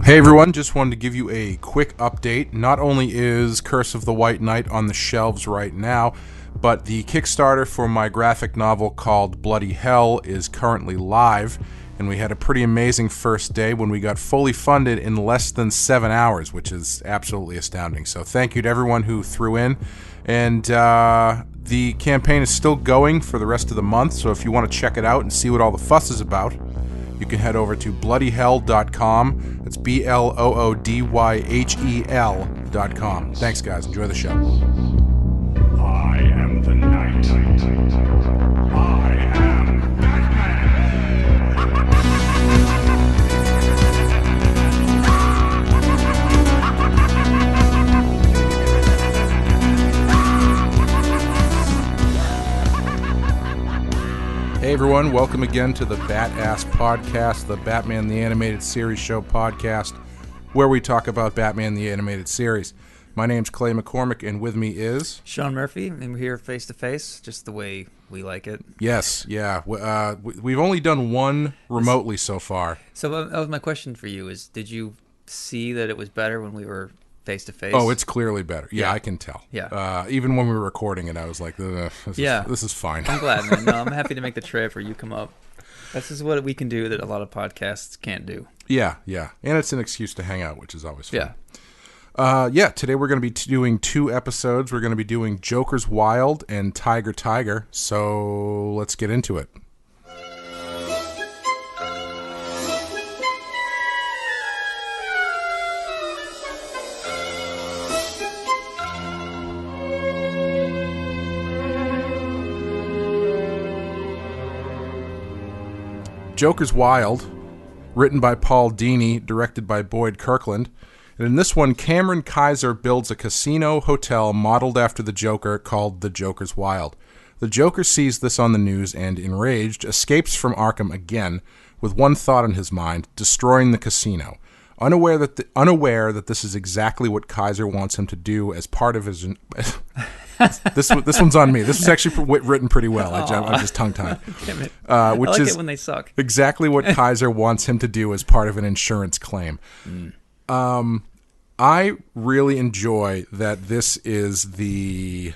Hey everyone, just wanted to give you a quick update. Not only is Curse of the White Knight on the shelves right now, but the Kickstarter for my graphic novel called Bloody Hell is currently live, and we had a pretty amazing first day when we got fully funded in less than 7 hours, which is absolutely astounding. So thank you to everyone who threw in, and the campaign is still going for the rest of the month, so if you want to check it out and see what all the fuss is about, you can head over to bloodyhell.com. That's BLOODYHEL.com. Thanks, guys. Enjoy the show. I am the night. I am Batman. Hey everyone, welcome again to the BATTASS podcast, the Batman the Animated Series show podcast, where we talk about Batman the Animated Series. My name's Clay McCormick, and with me is... Sean Murphy, and we're here face to face, just the way we like it. Yes, yeah. We've only done one remotely so far. So that was my question for you, is did you see that it was better when we were face to face? Oh, it's clearly better. Yeah, I can tell. Yeah. Even when we were recording it, I was like, this is fine. I'm glad, man. No, I'm happy to make the trip or you come up. This is what we can do that a lot of podcasts can't do. Yeah. And it's an excuse to hang out, which is always fun. Yeah. Today we're going to be doing 2 episodes. We're going to be doing Joker's Wild and Tyger Tyger. So let's get into it. Joker's Wild, written by Paul Dini, directed by Boyd Kirkland. And in this one, Cameron Kaiser builds a casino hotel modeled after the Joker called the Joker's Wild. The Joker sees this on the news and, enraged, escapes from Arkham again with one thought in his mind, destroying the casino. Unaware that this is exactly what Kaiser wants him to do as part of his... This one's on me. This was actually written pretty well. I'm just tongue-tied. Damn it. I like it when they suck. Exactly what Kaiser wants him to do as part of an insurance claim. I really enjoy that this is the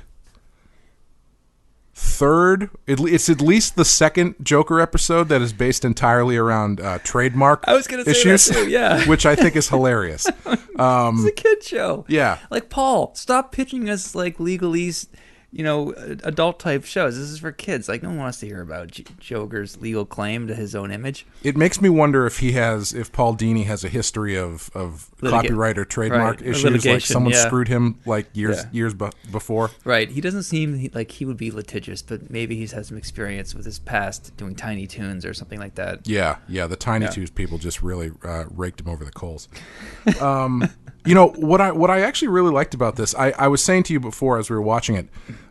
third, it's at least the second Joker episode that is based entirely around trademark I was going to say issues, that too, yeah. which I think is hilarious. It's a kid show. Yeah. Like, Paul, stop pitching us like legalese, adult type shows. This is for kids. Like, no one wants to hear about Joker's legal claim to his own image. It makes me wonder if Paul Dini has a history of copyright or trademark issues, like someone screwed him like years before. Right. He doesn't seem like he would be litigious, but maybe he's had some experience with his past doing Tiny Toons or something like that. Yeah. The Tiny Toons people just really raked him over the coals. What I actually really liked about this, I was saying to you before as we were watching it,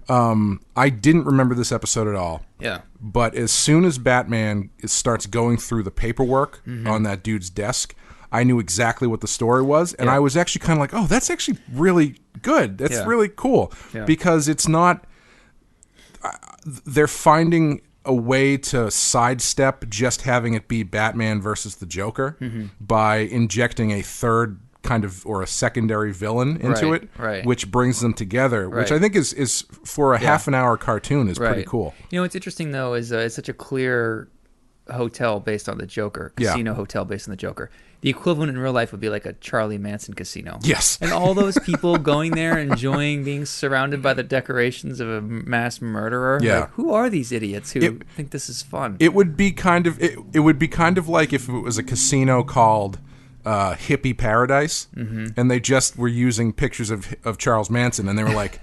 I didn't remember this episode at all. Yeah. But as soon as Batman starts going through the paperwork on that dude's desk, I knew exactly what the story was, and I was actually kind of like, oh, that's actually really good. That's really cool. Yeah. Because it's not... they're finding a way to sidestep just having it be Batman versus the Joker by injecting a third kind of, or a secondary villain into it, which brings them together, which I think is for a half an hour cartoon is pretty cool. What's interesting though is it's such a clear hotel based on the Joker, casino hotel based on the Joker. The equivalent in real life would be like a Charlie Manson casino. Yes. And all those people going there enjoying being surrounded by the decorations of a mass murderer. Yeah. Like, who are these idiots who think this is fun? It would be kind of like if it was a casino called Hippie Paradise, and they just were using pictures of Charles Manson, and they were like,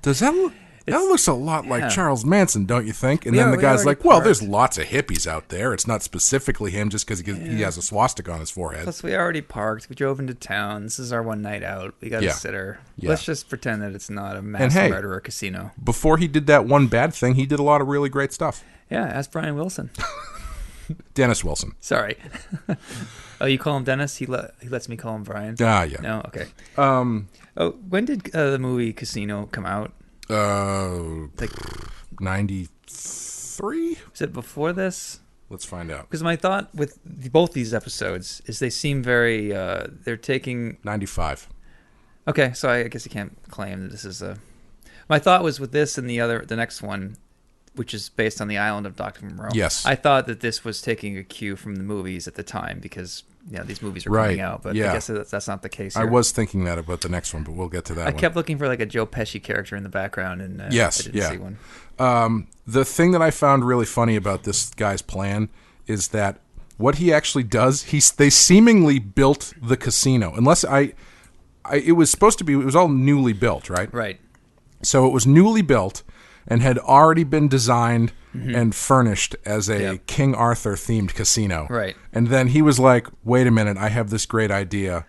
does that look... That looks a lot like Charles Manson, don't you think? And then the guy's like, well, there's lots of hippies out there. It's not specifically him just because he has a swastika on his forehead. Plus, we already parked. We drove into town. This is our one night out. We got a sitter. Yeah. Let's just pretend that it's not a mass murderer casino. Before he did that one bad thing, he did a lot of really great stuff. Yeah, ask Brian Wilson. Dennis Wilson. Sorry. Oh, you call him Dennis? He lets me call him Brian? Ah, yeah. No? Okay. When did the movie Casino come out? Like 93? Was it before this? Let's find out. Because my thought with both these episodes is they seem very, they're taking... 95. Okay, so I guess you can't claim that this is a... My thought was with this and the next one, which is based on the island of Dr. Monroe. Yes. I thought that this was taking a cue from the movies at the time because these movies were coming out, but I guess that's not the case here. I was thinking that about the next one, but we'll get to that one. I kept looking for like a Joe Pesci character in the background, and I didn't see one. The thing that I found really funny about this guy's plan is that what he actually does, they seemingly built the casino. Unless it was supposed to be, it was all newly built, right? Right. So it was newly built and had already been designed and furnished as a King Arthur themed casino. Right. And then he was like, wait a minute, I have this great idea.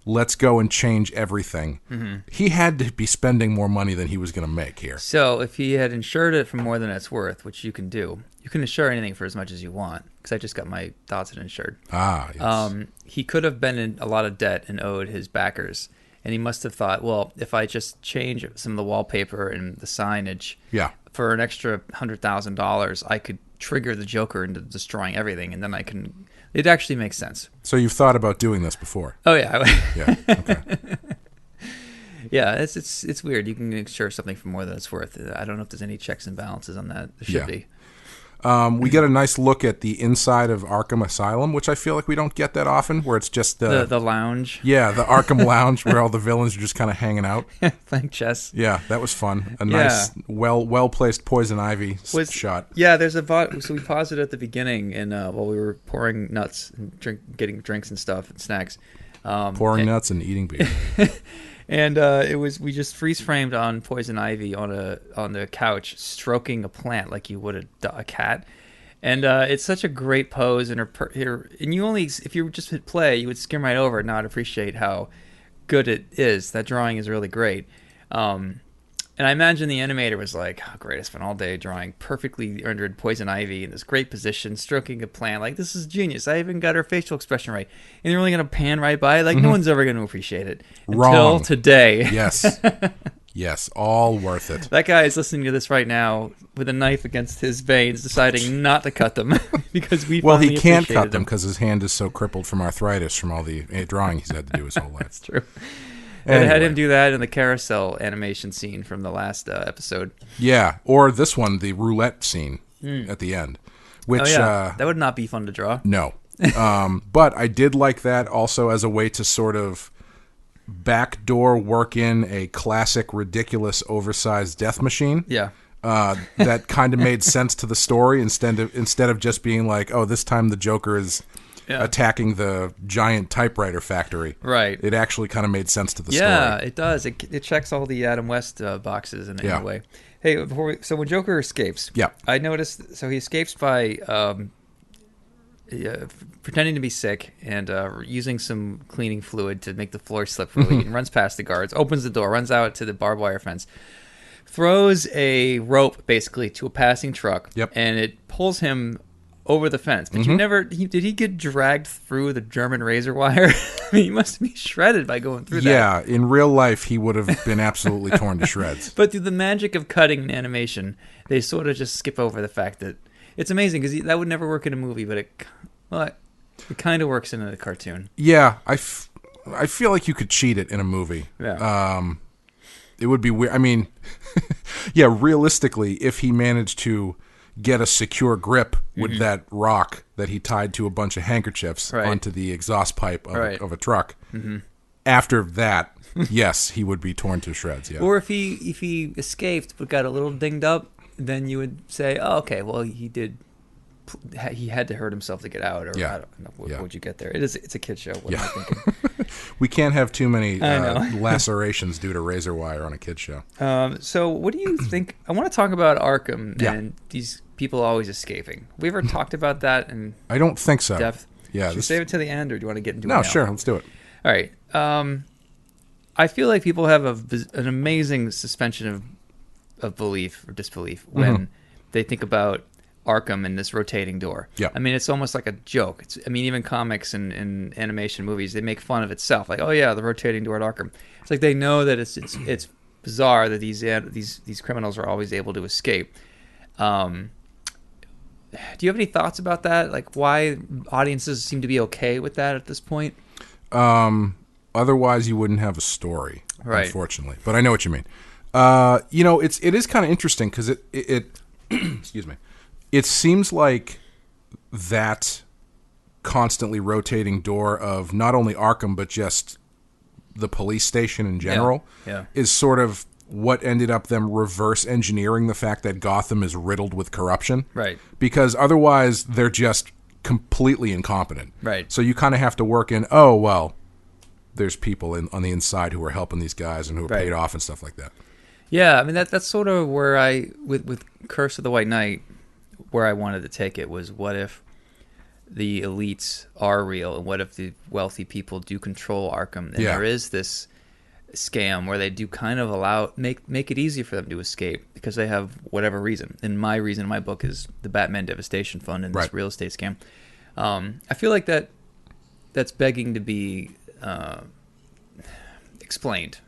Let's go and change everything. He had to be spending more money than he was going to make here. So if he had insured it for more than it's worth, which you can do, you can insure anything for as much as you want, because I just got my Dodson insured. Ah, yes. He could have been in a lot of debt and owed his backers. And he must have thought, well, if I just change some of the wallpaper and the signage for an extra $100,000, I could trigger the Joker into destroying everything, and then I can... It actually makes sense. So you've thought about doing this before? Oh, yeah. Yeah, okay. Yeah, it's weird. You can insure something for more than it's worth. I don't know if there's any checks and balances on that. There should be. We get a nice look at the inside of Arkham Asylum, which I feel like we don't get that often, where it's just the lounge. Yeah, the Arkham Lounge, where all the villains are just kind of hanging out. Playing chess. Yeah, that was fun. A nice, well-placed Poison Ivy shot. Yeah, there's so we paused it at the beginning, and while we were pouring nuts and getting drinks and stuff and snacks. Pouring nuts and eating beer. And we just freeze framed on Poison Ivy on the couch, stroking a plant like you would a cat, and it's such a great pose. And and you only, if you just hit play, you would skim right over it, not appreciate how good it is. That drawing is really great. And I imagine the animator was like, oh, great, I spent all day drawing perfectly rendered Poison Ivy in this great position, stroking a plant. Like, this is genius. I even got her facial expression right. And they're only going to pan right by. Like, no one's ever going to appreciate it. Wrong. Until today. Yes. Yes, all worth it. That guy is listening to this right now with a knife against his veins, deciding not to cut them because we Well, he can't cut them because his hand is so crippled from arthritis from all the drawing he's had to do his whole life. That's true. Anyway. They had him do that in the carousel animation scene from the last episode. Yeah, or this one, the roulette scene at the end. Which, that would not be fun to draw. No. But I did like that also as a way to sort of backdoor work in a classic, ridiculous, oversized death machine. Yeah. That kind of made sense to the story instead of just being like, oh, this time the Joker is... attacking the giant typewriter factory. Right. It actually kind of made sense to the story. Yeah, it does. It checks all the Adam West boxes in a way. Hey, so when Joker escapes, I noticed, so he escapes by pretending to be sick and using some cleaning fluid to make the floor slippery and runs past the guards, opens the door, runs out to the barbed wire fence, throws a rope basically to a passing truck, and it pulls him over the fence. But you never... Did he get dragged through the German razor wire? I mean, he must be shredded by going through that. Yeah, in real life, he would have been absolutely torn to shreds. But through the magic of cutting and animation, they sort of just skip over the fact that... It's amazing, because that would never work in a movie, but it kind of works in a cartoon. Yeah, I feel like you could cheat it in a movie. Yeah. It would be weird. I mean, yeah, realistically, if he managed to... get a secure grip with that rock that he tied to a bunch of handkerchiefs onto the exhaust pipe of a truck. After that, yes, he would be torn to shreds. Yeah. Or if he escaped but got a little dinged up, then you would say, oh, okay, well, he had to hurt himself to get out, or I don't know, what would you get there? It's a kid's show. What am I thinking? We can't have too many lacerations due to razor wire on a kid's show. So what do you think? I want to talk about Arkham and these people always escaping. We ever talked about that in I don't think so. depth? Yeah. Should we save it to the end, or do you want to get into it now? now? Sure, let's do it. All right. I feel like people have an amazing suspension of belief or disbelief when they think about Arkham and this rotating door. Yeah. I mean, it's almost like a joke. Even comics and animation movies, they make fun of itself. Like, oh yeah, the rotating door at Arkham. It's like they know that it's bizarre that these criminals are always able to escape. Do you have any thoughts about that? Like why audiences seem to be okay with that at this point? Otherwise, you wouldn't have a story, Right. unfortunately. But I know what you mean. It is kind of interesting because it excuse me. It seems like that constantly rotating door of not only Arkham but just the police station in general Yeah. is sort of what ended up them reverse engineering the fact that Gotham is riddled with corruption. Right. Because otherwise they're just completely incompetent. Right. So you kind of have to work in, oh, well, there's people on the inside who are helping these guys and who are Right. paid off and stuff like that. Yeah, I mean that's sort of where with Curse of the White Knight, where I wanted to take it was what if the elites are real, and what if the wealthy people do control Arkham, and Yeah. there is this scam where they do kind of make it easy for them to escape because they have whatever reason. And my reason in my book is the Batman Devastation Fund and this Right. real estate scam. I feel like that's begging to be explained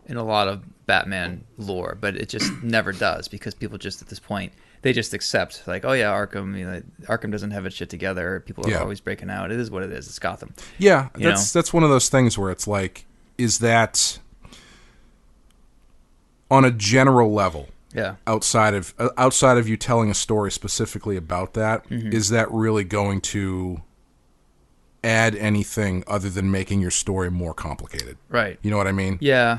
in a lot of Batman lore, but it just never does because people just at this point they just accept like, oh yeah, Arkham, Arkham doesn't have its shit together. People are Yeah. always breaking out. It is what it is. It's Gotham. Yeah, You that's one of those things where it's like, is that on a general level, Yeah. outside of you telling a story specifically about that, Mm-hmm. is that really going to add anything other than making your story more complicated? Right. You know what I mean? Yeah.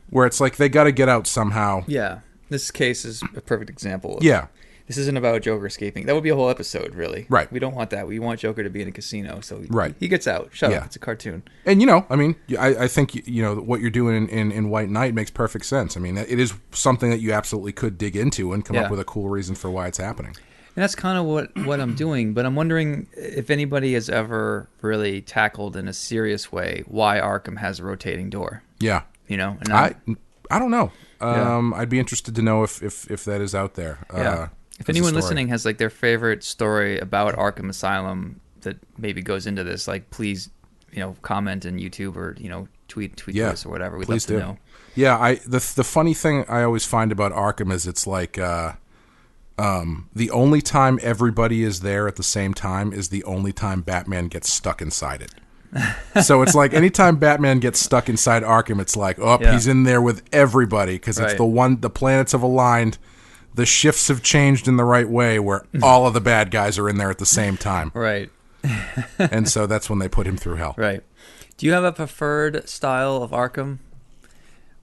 Where it's like they got to get out somehow. Yeah. This case is a perfect example. Yeah. This isn't about Joker escaping. That would be a whole episode, really. Right. We don't want that. We want Joker to be in a casino, so Right. he gets out. Shut Yeah. up. It's a cartoon. And, I mean, I think, what you're doing in White Knight makes perfect sense. I mean, it is something that you absolutely could dig into and come Yeah. up with a cool reason for why it's happening. And that's kind of what I'm doing, but I'm wondering if anybody has ever really tackled in a serious way why Arkham has a rotating door. Yeah. And I don't know. Yeah. I'd be interested to know if that is out there. Yeah. If as a anyone story. listening has like their favorite story about Arkham Asylum that maybe goes into this, like please, comment on YouTube or tweet to Yeah, us or whatever. We'd please love to do. know. Yeah, the funny thing I always find about Arkham is it's like the only time everybody is there at the same time is the only time Batman gets stuck inside it. So it's like anytime Batman gets stuck inside Arkham, it's like, Yeah. he's in there with everybody because it's Right. the planets have aligned, the shifts have changed in the right way where all of the bad guys are in there at the same time. Right. And so that's when they put him through hell. Right. Do you have a preferred style of Arkham?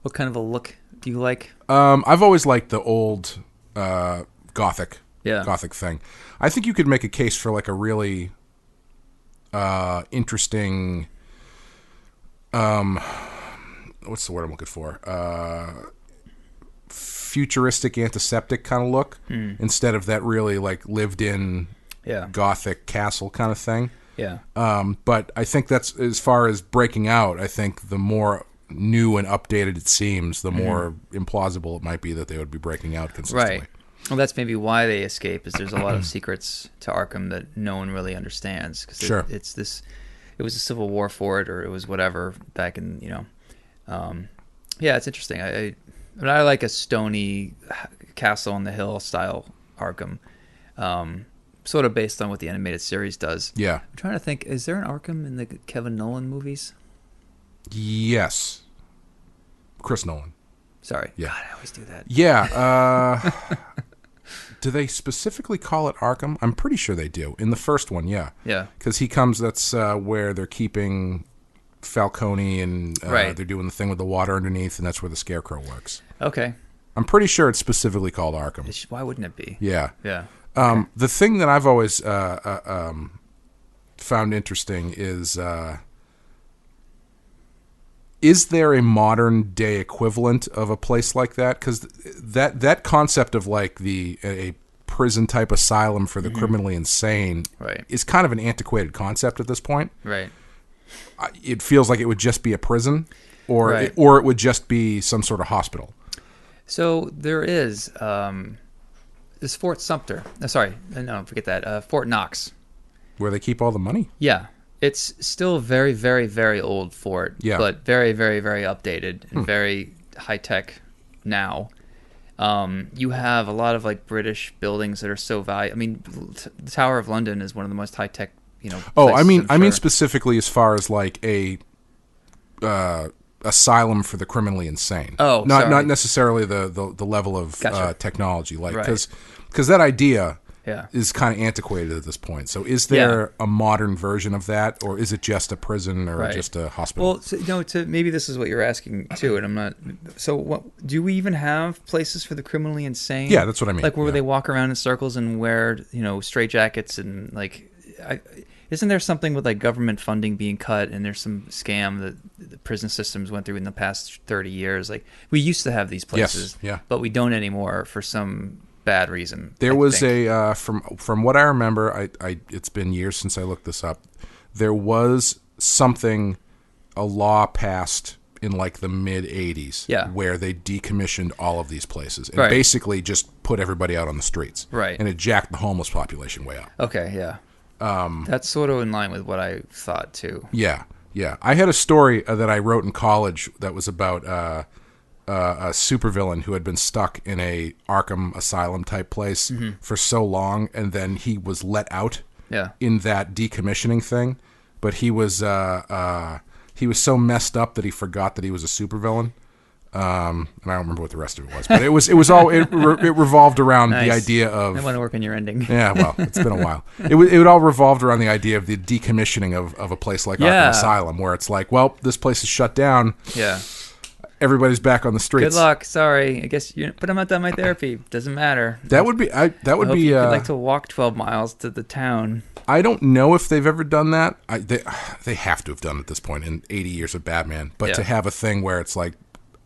What kind of a look do you like? I've always liked the old Gothic thing. I think you could make a case for like a really interesting what's the word I'm looking for? Futuristic antiseptic kind of look instead of that really like lived in Yeah. Gothic castle kind of thing. Yeah. But I think that's as far as breaking out, I think the more new and updated it seems, the more implausible it might be that they would be breaking out consistently. Right. Well, that's maybe why they escape. Is there's a lot of secrets to Arkham that no one really understands. Cause Sure. it was a civil war for it, or it was whatever back in Yeah, it's interesting. I like a stony castle on the hill style Arkham, sort of based on what the animated series does. Yeah. I'm trying to think. Is there an Arkham in the Kevin Nolan movies? Yes. Chris Nolan. Sorry. Yeah. God, I always do that. Yeah. Do they specifically call it Arkham? I'm pretty sure they do. In the first one, yeah. Yeah. Because he comes, that's where they're keeping Falcone and Right. they're doing the thing with the water underneath, and that's where the Scarecrow works. Okay. I'm pretty sure it's specifically called Arkham. Why wouldn't it be? Yeah. Yeah. The thing that I've always found interesting is there a modern day equivalent of a place like that? Because that concept of like a prison type asylum for the criminally insane Right. is kind of an antiquated concept at this point. Right. It feels like it would just be a prison, or Right. or it would just be some sort of hospital. So there is this Fort Sumter. No, forget that. Fort Knox. Where they keep all the money. Yeah, it's still very, very, very old fort. Yeah. But very, very, very updated and very high tech now. You have a lot of like British buildings that are so valuable. I mean, the Tower of London is one of the most high tech. Oh, I places, mean sure. specifically as far as like a asylum for the criminally insane. Oh, not sorry. not necessarily the level of Gotcha. technology, like Right. because that idea Yeah. is kind of antiquated at this point. So is there a modern version of that, or is it just a prison or Right. just a hospital? Well, maybe this is what you're asking too, and I'm not. So, what do we even have places for the criminally insane? Yeah, that's what I mean. Like where Yeah. they walk around in circles and wear, straitjackets and like, isn't there something with like government funding being cut and there's some scam that the prison systems went through in the past 30 years? Like we used to have these places, yeah. but we don't anymore for some bad reason. There I was think. from what I remember, I it's been years since I looked this up. There was a law passed in like the mid 80s Yeah. where they decommissioned all of these places and Right. basically just put everybody out on the streets. Right. And it jacked the homeless population way up. Okay, yeah. That's sort of in line with what I thought too. Yeah. Yeah. I had a story that I wrote in college that was about a supervillain who had been stuck in a Arkham asylum type place for so long, and then he was let out Yeah. in that decommissioning thing, but he was so messed up that he forgot that he was a supervillain. And I don't remember what the rest of it was, but it revolved around the Nice. idea I of want to work on your ending. yeah. Well, it's been a while. It would all revolved around the idea of the decommissioning of a place like Yeah. Arkham Asylum, where it's like, well, this place is shut down. Yeah. Everybody's back on the streets. Good luck. Sorry. I guess but I'm not done my therapy. Doesn't matter. That would be. That would I hope be. you could like to walk 12 miles to the town. I don't know if they've ever done that. They have to have done it at this point in 80 years of Batman. But Yeah. to have a thing where it's like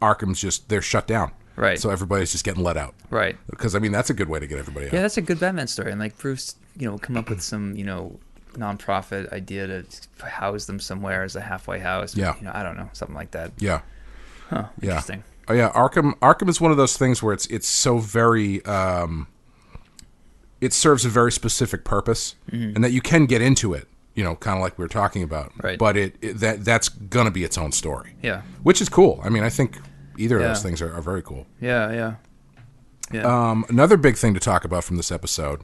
Arkham's they're shut down, Right. So everybody's just getting let out. Right. Because I mean that's a good way to get everybody out. Yeah, that's a good Batman story. And like Bruce, come up with some, nonprofit idea to house them somewhere as a halfway house. Yeah. I don't know, something like that. Yeah. Huh. Yeah. Interesting. Oh yeah, Arkham is one of those things where it's so very it serves a very specific purpose, and that you can get into it, kind of like we were talking about. Right. But that's gonna be its own story. Yeah. Which is cool. I mean, I think either of Yeah. those things are very cool. Yeah. Yeah. Another big thing to talk about from this episode,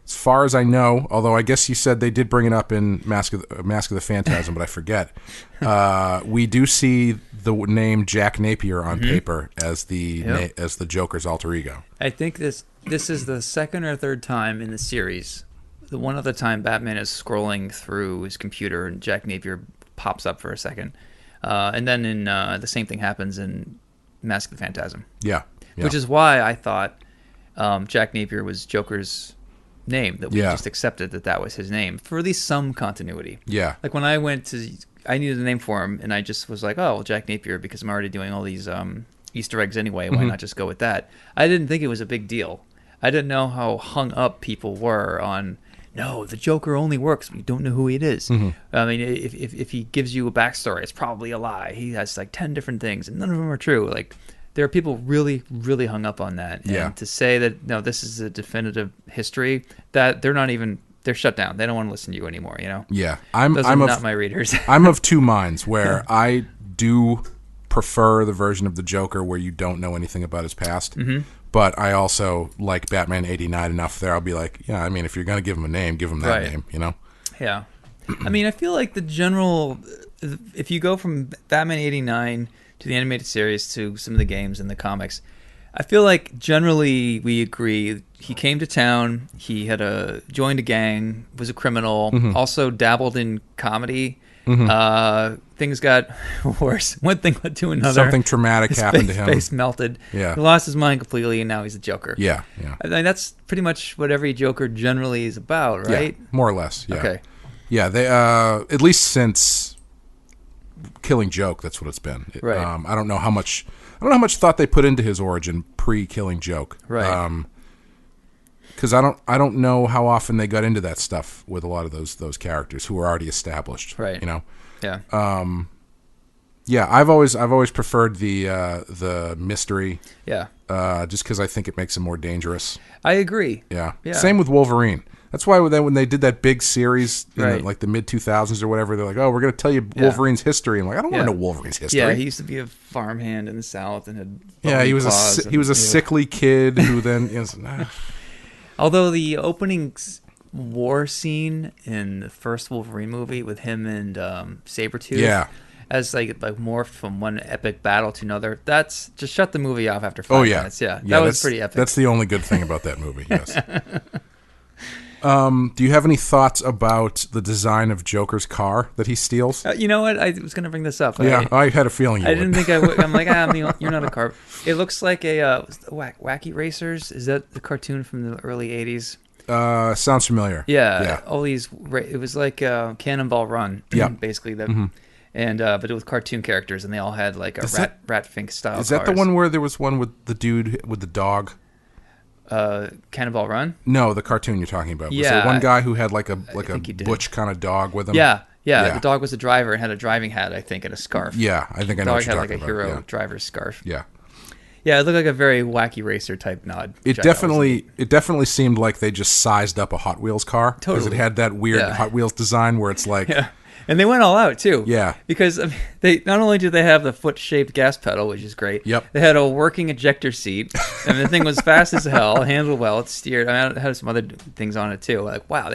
as far as I know, although I guess you said they did bring it up in Mask of the Phantasm, but I forget. We do see the name Jack Napier on paper as as the Joker's alter ego. I think this is the second or third time in the series. The one other time Batman is scrolling through his computer and Jack Napier pops up for a second. And then the same thing happens in Mask of the Phantasm. Yeah. Which is why I thought Jack Napier was Joker's name, that we just accepted that was his name for at least some continuity. Yeah. Like when I I needed a name for him, and I just was like, oh, well, Jack Napier, because I'm already doing all these Easter eggs anyway. Why not just go with that? I didn't think it was a big deal. I didn't know how hung up people were on, no, the Joker only works when you don't know who it is. I mean, if he gives you a backstory, it's probably a lie. He has like 10 different things, and none of them are true. Like, there are people really, really hung up on that. Yeah. And to say that, no, this is a definitive history, that they're shut down. They don't want to listen to you anymore, Yeah. Those are not my readers. I'm of two minds where I do prefer the version of the Joker where you don't know anything about his past. But I also like Batman 89 enough there. I'll be like, yeah, I mean, if you're going to give him a name, give him that Right. name, Yeah. I mean, I feel like the general, if you go from Batman 89 to the animated series to some of the games and the comics, I feel like generally we agree he came to town, he had joined a gang, was a criminal, also dabbled in comedy. Things got worse. One thing led to another. Something traumatic happened to him. His face melted. Yeah. He lost his mind completely, and now he's a Joker. Yeah. I mean, that's pretty much what every Joker generally is about, right? Yeah, more or less. Yeah. Okay. Yeah, they at least since Killing Joke, that's what it's been. Right. I don't know how much thought they put into his origin pre-Killing Joke. Right. Because I don't know how often they got into that stuff with a lot of those characters who were already established. Right. Yeah. Yeah, I've always preferred the mystery. Yeah. Just because I think it makes him more dangerous. I agree. Yeah. Yeah. Same with Wolverine. That's why when they did that big series in Right. like the mid 2000s or whatever, they're like, "Oh, we're going to tell you Wolverine's history." I'm like, I don't want to know Wolverine's history. Yeah, he used to be a farmhand in the South and had Yeah, he was claws he was a sickly kid who then. Although the opening war scene in the first Wolverine movie with him and Sabretooth, Yeah. as like morphed from one epic battle to another, that's just shut the movie off after 5 minutes. Yeah, that was pretty epic. That's the only good thing about that movie. Yes. Do you have any thoughts about the design of Joker's car that he steals? You know what? I was going to bring this up. Yeah, I had a feeling you I would. didn't think I would. I'm like, you're not a car. It looks like a Wacky Racers. Is that the cartoon from the early 80s? Sounds familiar. Yeah. All these. It was like Cannonball Run. Yeah. Basically, and but it was cartoon characters, and they all had like a Rat Fink style. Is that the one where there was one with the dude with the dog? Cannonball Run? No, the cartoon you're talking about. Was Yeah. there one guy who had like a he did. butch kind of dog with him? Yeah. Yeah. The dog was a driver and had a driving hat, I think, and a scarf. Yeah, I think I The know dog what you're had like talking a about. hero driver's scarf. Yeah. Yeah, it looked like a very Wacky Racer type nod. It definitely seemed like they just sized up a Hot Wheels car. Because Totally. it had that weird Yeah. Hot Wheels design where it's like... Yeah. And they went all out too. Yeah. Because I mean, they not only did they have the foot-shaped gas pedal, which is great. Yep. They had a working ejector seat, and the thing was fast as hell, handled well, it steered. I mean, it had some other things on it too. Like, wow,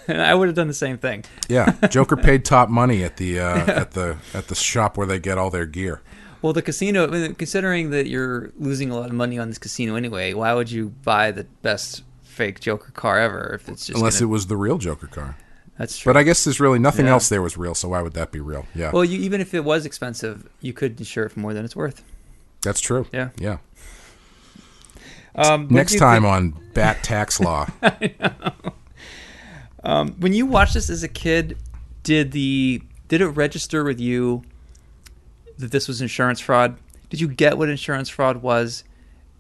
I would have done the same thing. Yeah, Joker paid top money at the at the shop where they get all their gear. Well, the casino, I mean, considering that you're losing a lot of money on this casino anyway, why would you buy the best fake Joker car ever if it's just Unless it was the real Joker car. That's true. But I guess there's really nothing else there was real, so why would that be real? Yeah. Well, even if it was expensive, you could insure it for more than it's worth. That's true. Yeah. Yeah. What Next do you time think- on Bat Tax Law. When you watched this as a kid, did it register with you that this was insurance fraud? Did you get what insurance fraud was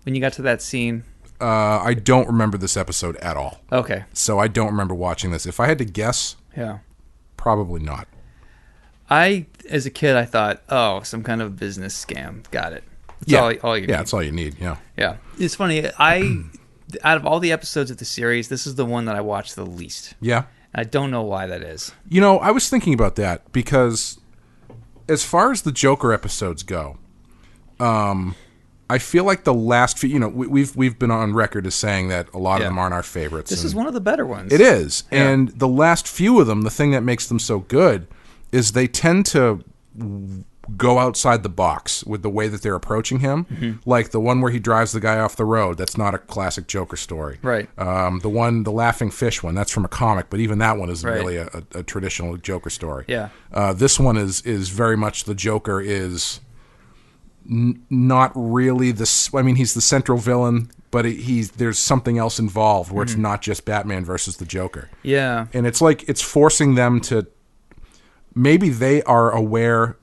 when you got to that scene? I don't remember this episode at all. Okay. So I don't remember watching this. If I had to guess, Yeah. probably not. As a kid, I thought, oh, some kind of business scam. Got it. That's all you need. Yeah, that's all you need. Yeah. Yeah. It's funny. Out of all the episodes of the series, this is the one that I watched the least. Yeah. I don't know why that is. You know, I was thinking about that because as far as the Joker episodes go, I feel like the last few, we've been on record as saying that a lot of them aren't our favorites. This is one of the better ones. It is. Yeah. And the last few of them, the thing that makes them so good is they tend to go outside the box with the way that they're approaching him. Mm-hmm. Like the one where he drives the guy off the road. That's not a classic Joker story. Right. The laughing fish one, that's from a comic, but even that one isn't Right. really a traditional Joker story. Yeah. This one is very much the Joker is not really he's the central villain, but there's something else involved where it's not just Batman versus the Joker. Yeah. And it's like it's forcing them to, maybe they are aware,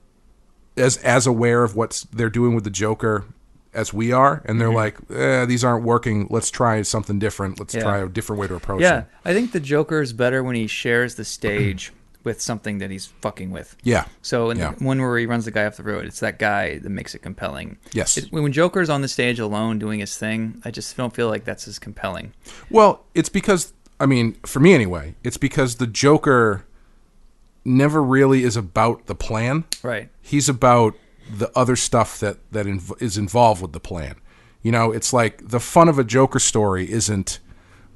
as aware of what they're doing with the Joker as we are, and they're like, these aren't working, let's try something different, let's try a different way to approach them. I think the Joker is better when he shares the stage with something that he's fucking with. Yeah. So in the one where he runs the guy off the road, it's that guy that makes it compelling. Yes. When Joker's on the stage alone doing his thing, I just don't feel like that's as compelling. Well, it's because, for me anyway, it's because the Joker never really is about the plan. Right. He's about the other stuff that is involved with the plan. It's like the fun of a Joker story isn't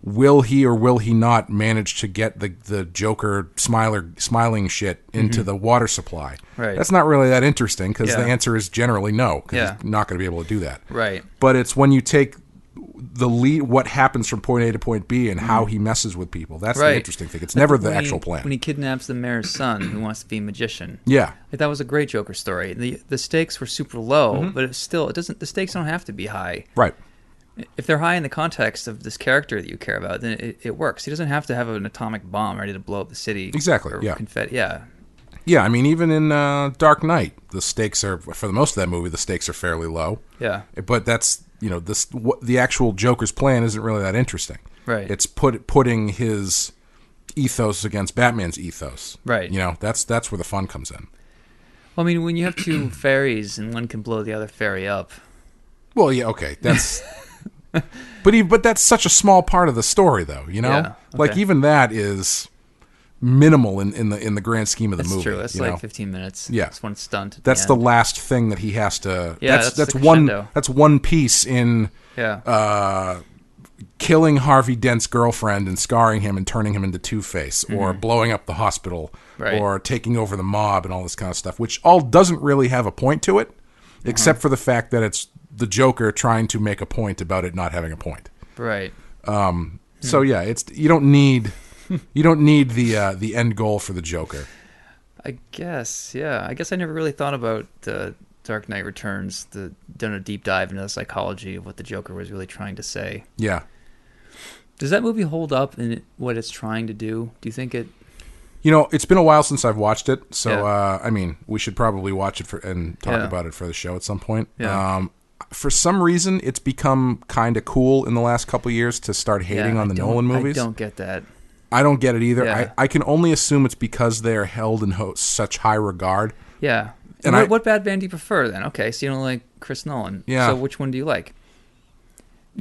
will he or will he not manage to get the Joker smiling shit into the water supply. Right. That's not really that interesting because the answer is generally no, because he's not going to be able to do that. Right. But it's when you take the lead, what happens from point A to point B and how he messes with people. That's the interesting thing. It's never the actual plan. When he kidnaps the mayor's son who wants to be a magician. Yeah. Like, that was a great Joker story. The stakes were super low, but the stakes don't have to be high. Right. If they're high in the context of this character that you care about, then it works. He doesn't have to have an atomic bomb ready to blow up the city. Exactly, Or yeah. confetti. Yeah. Yeah, even in Dark Knight, the stakes are, for the most of that movie, the stakes are fairly low. Yeah. But that's, the actual Joker's plan isn't really that interesting. Right. It's putting his ethos against Batman's ethos. Right. That's where the fun comes in. Well, when you have two fairies and one can blow the other fairy up. Well, yeah, okay. That's But that's such a small part of the story, though. You know, Yeah, like okay. even that is minimal in the grand scheme of the That's movie. true. It's you like know? 15 minutes. Yeah. It's one stunt. At That's the the end. last thing that he has to. Yeah, that's that's the one. crescendo. That's one piece in Yeah. killing Harvey Dent's girlfriend and scarring him and turning him into Two-Face, or blowing up the hospital, Right. or taking over the mob and all this kind of stuff, which all doesn't really have a point to it, except for the fact that it's the Joker trying to make a point about it not having a point. Right. So yeah, it's you don't need the end goal for the Joker. I guess. Yeah. I guess I never really thought about the Dark Knight Returns. Done a deep dive into the psychology of what the Joker was really trying to say. Yeah. Does that movie hold up in what it's trying to do? Do you think it? You know, it's been a while since I've watched it, so Yeah. I mean, we should probably watch it and talk Yeah. about it for the show at some point. Yeah. For some reason, it's become kind of cool in the last couple of years to start hating on the Nolan movies. I don't get that. I don't get it either. Yeah. I can only assume it's because they're held in such high regard. Yeah. And What Batman do you prefer then? Okay, so you don't like Chris Nolan. Yeah. So which one do you like?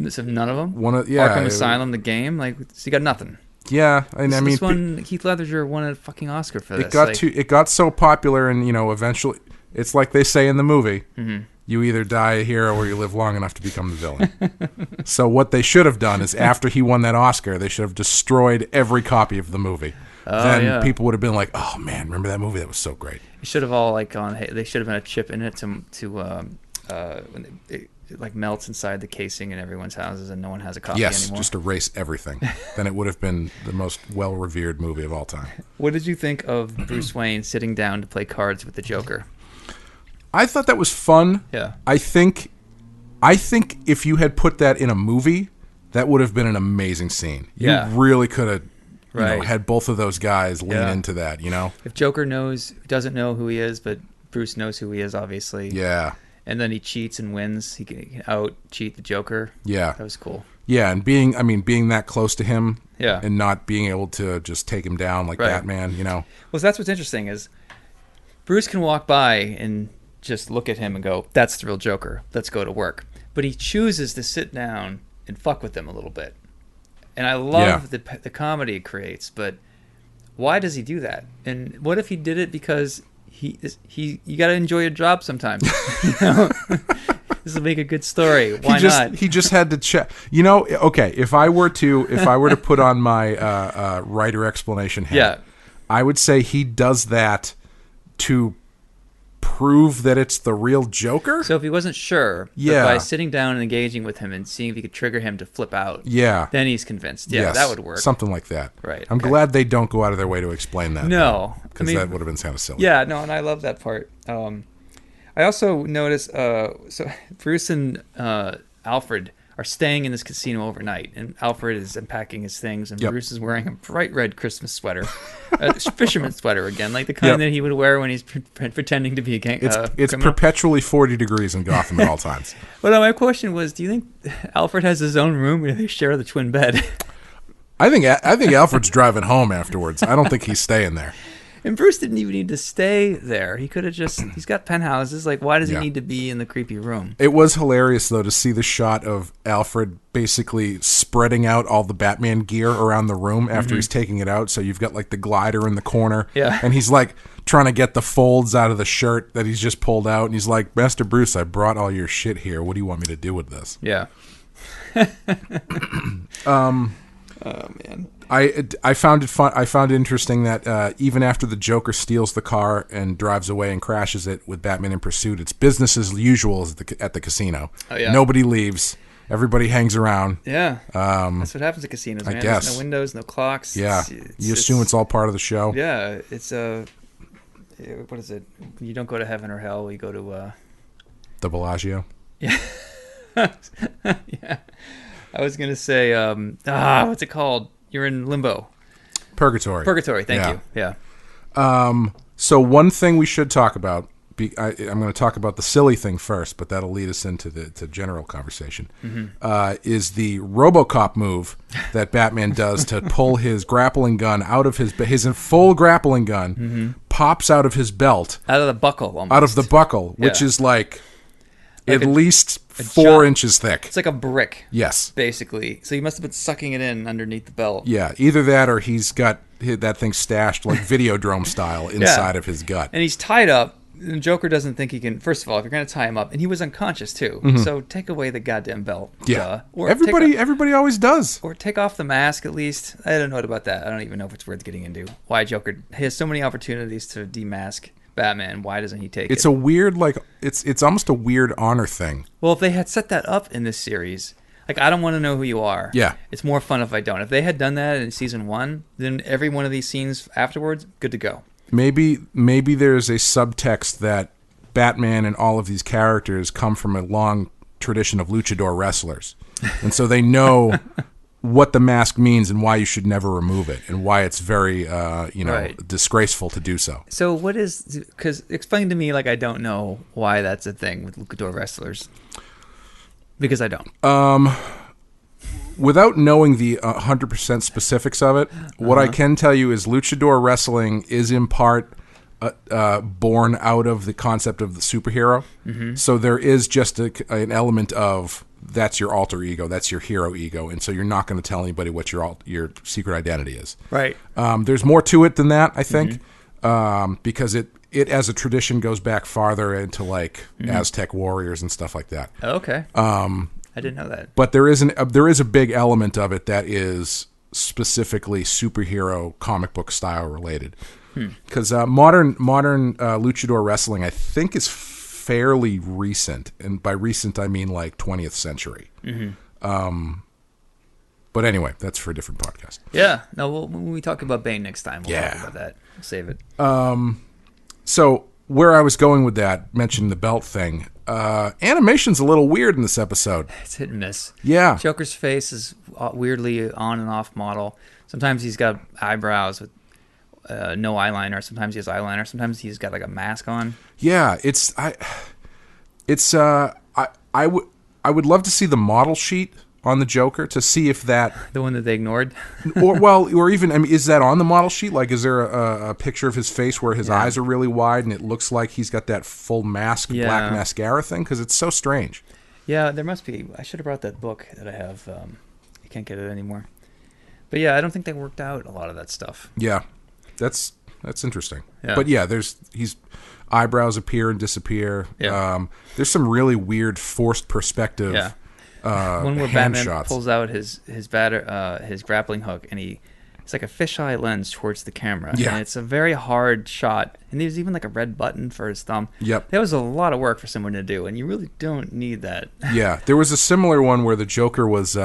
So none of them? Yeah, Arkham Asylum, the game? Like, so you got nothing. Yeah, and I mean, This one, Heath Ledger won a fucking Oscar for this. it got so popular, and eventually, it's like they say in the movie. Mm-hmm. You either die a hero or you live long enough to become the villain. So what they should have done is after he won that Oscar, they should have destroyed every copy of the movie. Then yeah. people would have been like, "Oh man, remember that movie? That was so great." You should have all like gone. Hey, they should have been a chip in it to when it like melts inside the casing in everyone's houses and no one has a copy Yes, anymore. just erase everything. Then it would have been the most well-revered movie of all time. What did you think of Bruce Wayne sitting down to play cards with the Joker? I thought that was fun. Yeah. I think if you had put that in a movie, that would have been an amazing scene. Yeah. You really could have Right. had both of those guys lean Yeah. into that, If Joker doesn't know who he is, but Bruce knows who he is, obviously. Yeah. And then he cheats and wins. He can out cheat the Joker. Yeah. That was cool. Yeah, and being that close to him, Yeah. and not being able to just take him down like Right. Batman, Well, so that's what's interesting is Bruce can walk by and just look at him and go, "That's the real Joker. Let's go to work." But he chooses to sit down and fuck with them a little bit. And I love the comedy it creates, but why does he do that? And what if he did it because you got to enjoy your job sometimes? This will make a good story. Why not? He just had to check. Okay, if I were to put on my writer explanation hat, Yeah. I would say he does that to prove that it's the real Joker. So if he wasn't sure, Yeah. but by sitting down and engaging with him and seeing if he could trigger him to flip out, Yeah. then he's convinced. Yeah, Yes, that would work. Something like that. Right, I'm okay. glad they don't go out of their way to explain that. No, Because that would have been kind of silly. Yeah, no, and I love that part. I also noticed, so Bruce and Alfred are staying in this casino overnight, and Alfred is unpacking his things, and Yep. Bruce is wearing a bright red Christmas sweater, a fisherman sweater again, like the kind Yep. that he would wear when he's pretending to be a gang. It's criminal. perpetually 40 degrees in Gotham at all times. But my question was, do you think Alfred has his own room, or do they share the twin bed? I think Alfred's driving home afterwards. I don't think he's staying there. And Bruce didn't even need to stay there. He could have he's got penthouses. Like, why does Yeah. he need to be in the creepy room? It was hilarious, though, to see the shot of Alfred basically spreading out all the Batman gear around the room after he's taking it out. So you've got, like, the glider in the corner. Yeah. And he's, like, trying to get the folds out of the shirt that he's just pulled out. And he's like, "Master Bruce, I brought all your shit here. What do you want me to do with this?" Yeah. Oh, man. I found it fun. I found it interesting that even after the Joker steals the car and drives away and crashes it with Batman in pursuit, it's business as usual at the casino. Oh, yeah. Nobody leaves. Everybody hangs around. Yeah. That's what happens at casinos, man. guess. There's no windows, no clocks. Yeah, you assume it's all part of the show. Yeah, it's what is it? You don't go to heaven or hell. You go to The Bellagio. yeah. Yeah. I was gonna say what's it called? You're in limbo. Purgatory. Purgatory. Thank Yeah. you. Yeah. So one thing we should talk about. I'm going to talk about the silly thing first, but that'll lead us into the general conversation. Is the RoboCop move that Batman does to pull his grappling gun out of his full grappling gun, pops out of his belt, Out of the buckle. Almost. out of the buckle, which Yeah. is like At least 4 giant- inches thick. It's like a brick, Yes. basically. So he must have been sucking it in underneath the belt. Yeah, either that or he's got that thing stashed like Videodrome style inside of his gut. And he's tied up. And the Joker doesn't think he can. First of all, if you're going to tie him up, and he was unconscious too, so take away the goddamn belt. Yeah, Duh. Or everybody always does. Or take off the mask at least. I don't know about that. I don't even know if it's worth getting into. Why Joker he has so many opportunities to demask Batman. Why doesn't he take it? It's a weird, like, it's almost a weird honor thing. Well, if they had set that up in this series, like, I don't want to know who you are. Yeah. It's more fun if I don't. If they had done that in season 1, then every one of these scenes afterwards, good to go. Maybe there's a subtext that Batman and all of these characters come from a long tradition of luchador wrestlers. And so they know what the mask means and why you should never remove it and why it's very, Right. disgraceful to do so. So what is... Because explain to me, like, I don't know why that's a thing with luchador wrestlers. Because I don't. Without knowing the 100% specifics of it, what I can tell you is luchador wrestling is in part born out of the concept of the superhero. Mm-hmm. So there is just an element of that's your alter ego, that's your hero ego, and so you're not going to tell anybody what your secret identity is. Right. There's more to it than that, I think, because it as a tradition goes back farther into like Aztec warriors and stuff like that. Okay. I didn't know that. But there is a big element of it that is specifically superhero comic book style related. Because modern luchador wrestling, I think, is fairly recent, and by recent I mean like 20th century. But anyway, that's for a different podcast. Yeah. No, when we talk about Bane next time, we'll talk Yeah. about that. We'll save it. So where I was going with that, mentioning the belt thing, animation's a little weird in this episode. It's hit and miss. Yeah. Joker's face is weirdly on and off model. Sometimes he's got eyebrows with no eyeliner. Sometimes he has eyeliner. Sometimes he's got like a mask on. Yeah, I would love to see the model sheet on the Joker to see if that, The one that they ignored. or even, I mean, is that on the model sheet? Like, is there a picture of his face where his eyes are really wide and it looks like he's got that full mask, black mascara thing? Because it's so strange. Yeah, there must be. I should have brought that book that I have. I can't get it anymore. But yeah, I don't think they worked out a lot of that stuff. Yeah, that's interesting. Yeah. But yeah, he's eyebrows appear and disappear. Yeah. There's some really weird forced perspective. Yeah. One where hand Batman shots. pulls out his grappling hook and it's like a fisheye lens towards the camera. Yeah. And it's a very hard shot. And there's even like a red button for his thumb. Yep. That was a lot of work for someone to do, and you really don't need that. Yeah, there was a similar one where the Joker was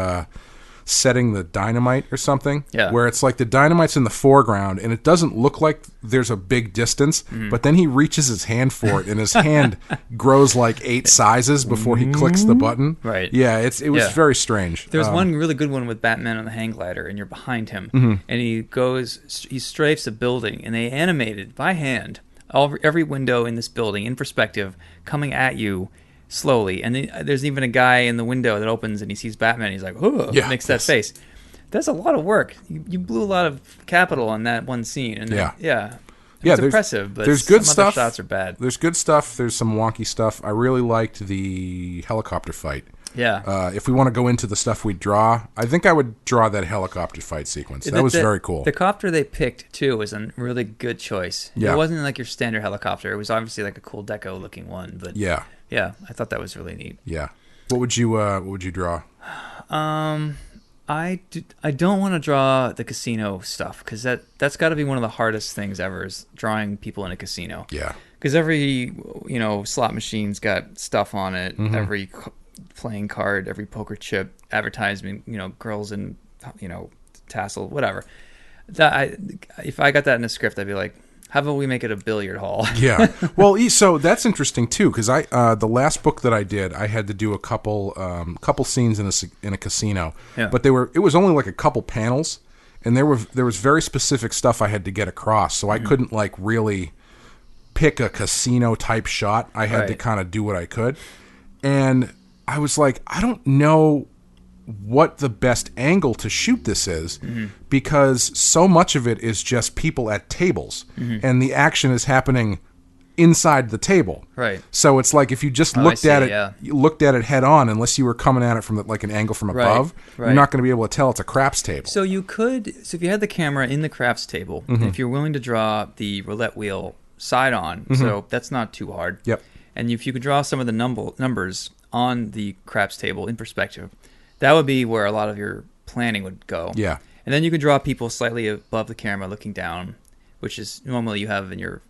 setting the dynamite or something. Yeah. Where it's like the dynamite's in the foreground and it doesn't look like there's a big distance, but then he reaches his hand for it and his hand grows like 8 sizes before he clicks the button. Right. Yeah, it was very strange. There's one really good one with Batman on the hang glider, and you're behind him, and he strafes a building, and they animated by hand every window in this building in perspective, coming at you slowly. And then there's even a guy in the window that opens, and he sees Batman. And he's like, "Oh!" Makes that face. That's a lot of work. You blew a lot of capital on that one scene, and it's impressive. But there's good some stuff. other shots are bad. There's good stuff. There's some wonky stuff. I really liked the helicopter fight. Yeah. If we want to go into the stuff we draw, I think I would draw that helicopter fight sequence. That was very cool. The copter they picked, too, was a really good choice. Yeah. It wasn't like your standard helicopter. It was obviously like a cool deco-looking one. But yeah, I thought that was really neat. Yeah. What would you draw? I don't want to draw the casino stuff, because that's got to be one of the hardest things ever, is drawing people in a casino. Yeah. Because every slot machine's got stuff on it. Every playing card, every poker chip, advertisement, girls in tassel, whatever. If I got that in a script, I'd be like, how about we make it a billiard hall? Yeah. Well, so that's interesting too, because the last book that I did, I had to do a couple scenes in a casino, but it was only like a couple panels, and there was very specific stuff I had to get across, so I couldn't like really pick a casino type shot. I had to kind of do what I could, and I was like, I don't know what the best angle to shoot this is, because so much of it is just people at tables, and the action is happening inside the table. Right. So it's like if you just looked at it, you looked at it head on, unless you were coming at it from like an angle from above, you're not going to be able to tell it's a craps table. So if you had the camera in the craps table, and if you're willing to draw the roulette wheel side on, so that's not too hard. Yep. And if you could draw some of the numbers on the craps table in perspective, that would be where a lot of your planning would go. Yeah. And then you could draw people slightly above the camera looking down, which is normally you have in your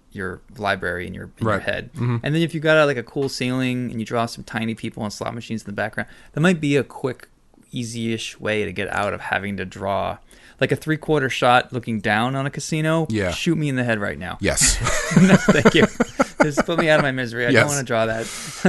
library in your head. And then if you got like a cool ceiling and you draw some tiny people and slot machines in the background, that might be a quick, easy-ish way to get out of having to draw like a 3/4 shot looking down on a casino. Yeah. Shoot me in the head right now. Yes. No, thank you. Just put me out of my misery. I don't want to draw that.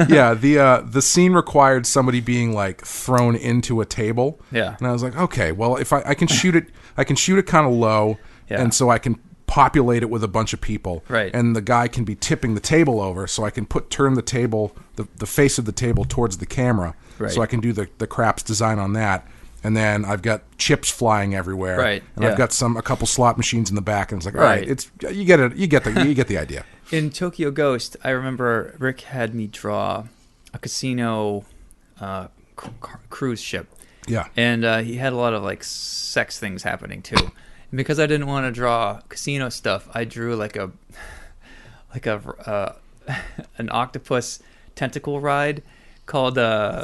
Yeah, the scene required somebody being like thrown into a table. Yeah. And I was like, okay, well, if I can shoot it, I can shoot it kind of low, and so I can populate it with a bunch of people. Right. And the guy can be tipping the table over, so I can turn the table, the face of the table towards the camera, so I can do the craps design on that. And then I've got chips flying everywhere. Right. And I've got a couple slot machines in the back, and it's like, all right, it's you get the idea. In Tokyo Ghost, I remember Rick had me draw a casino cruise ship. Yeah. And he had a lot of like sex things happening too. And because I didn't want to draw casino stuff, I drew an octopus tentacle ride called the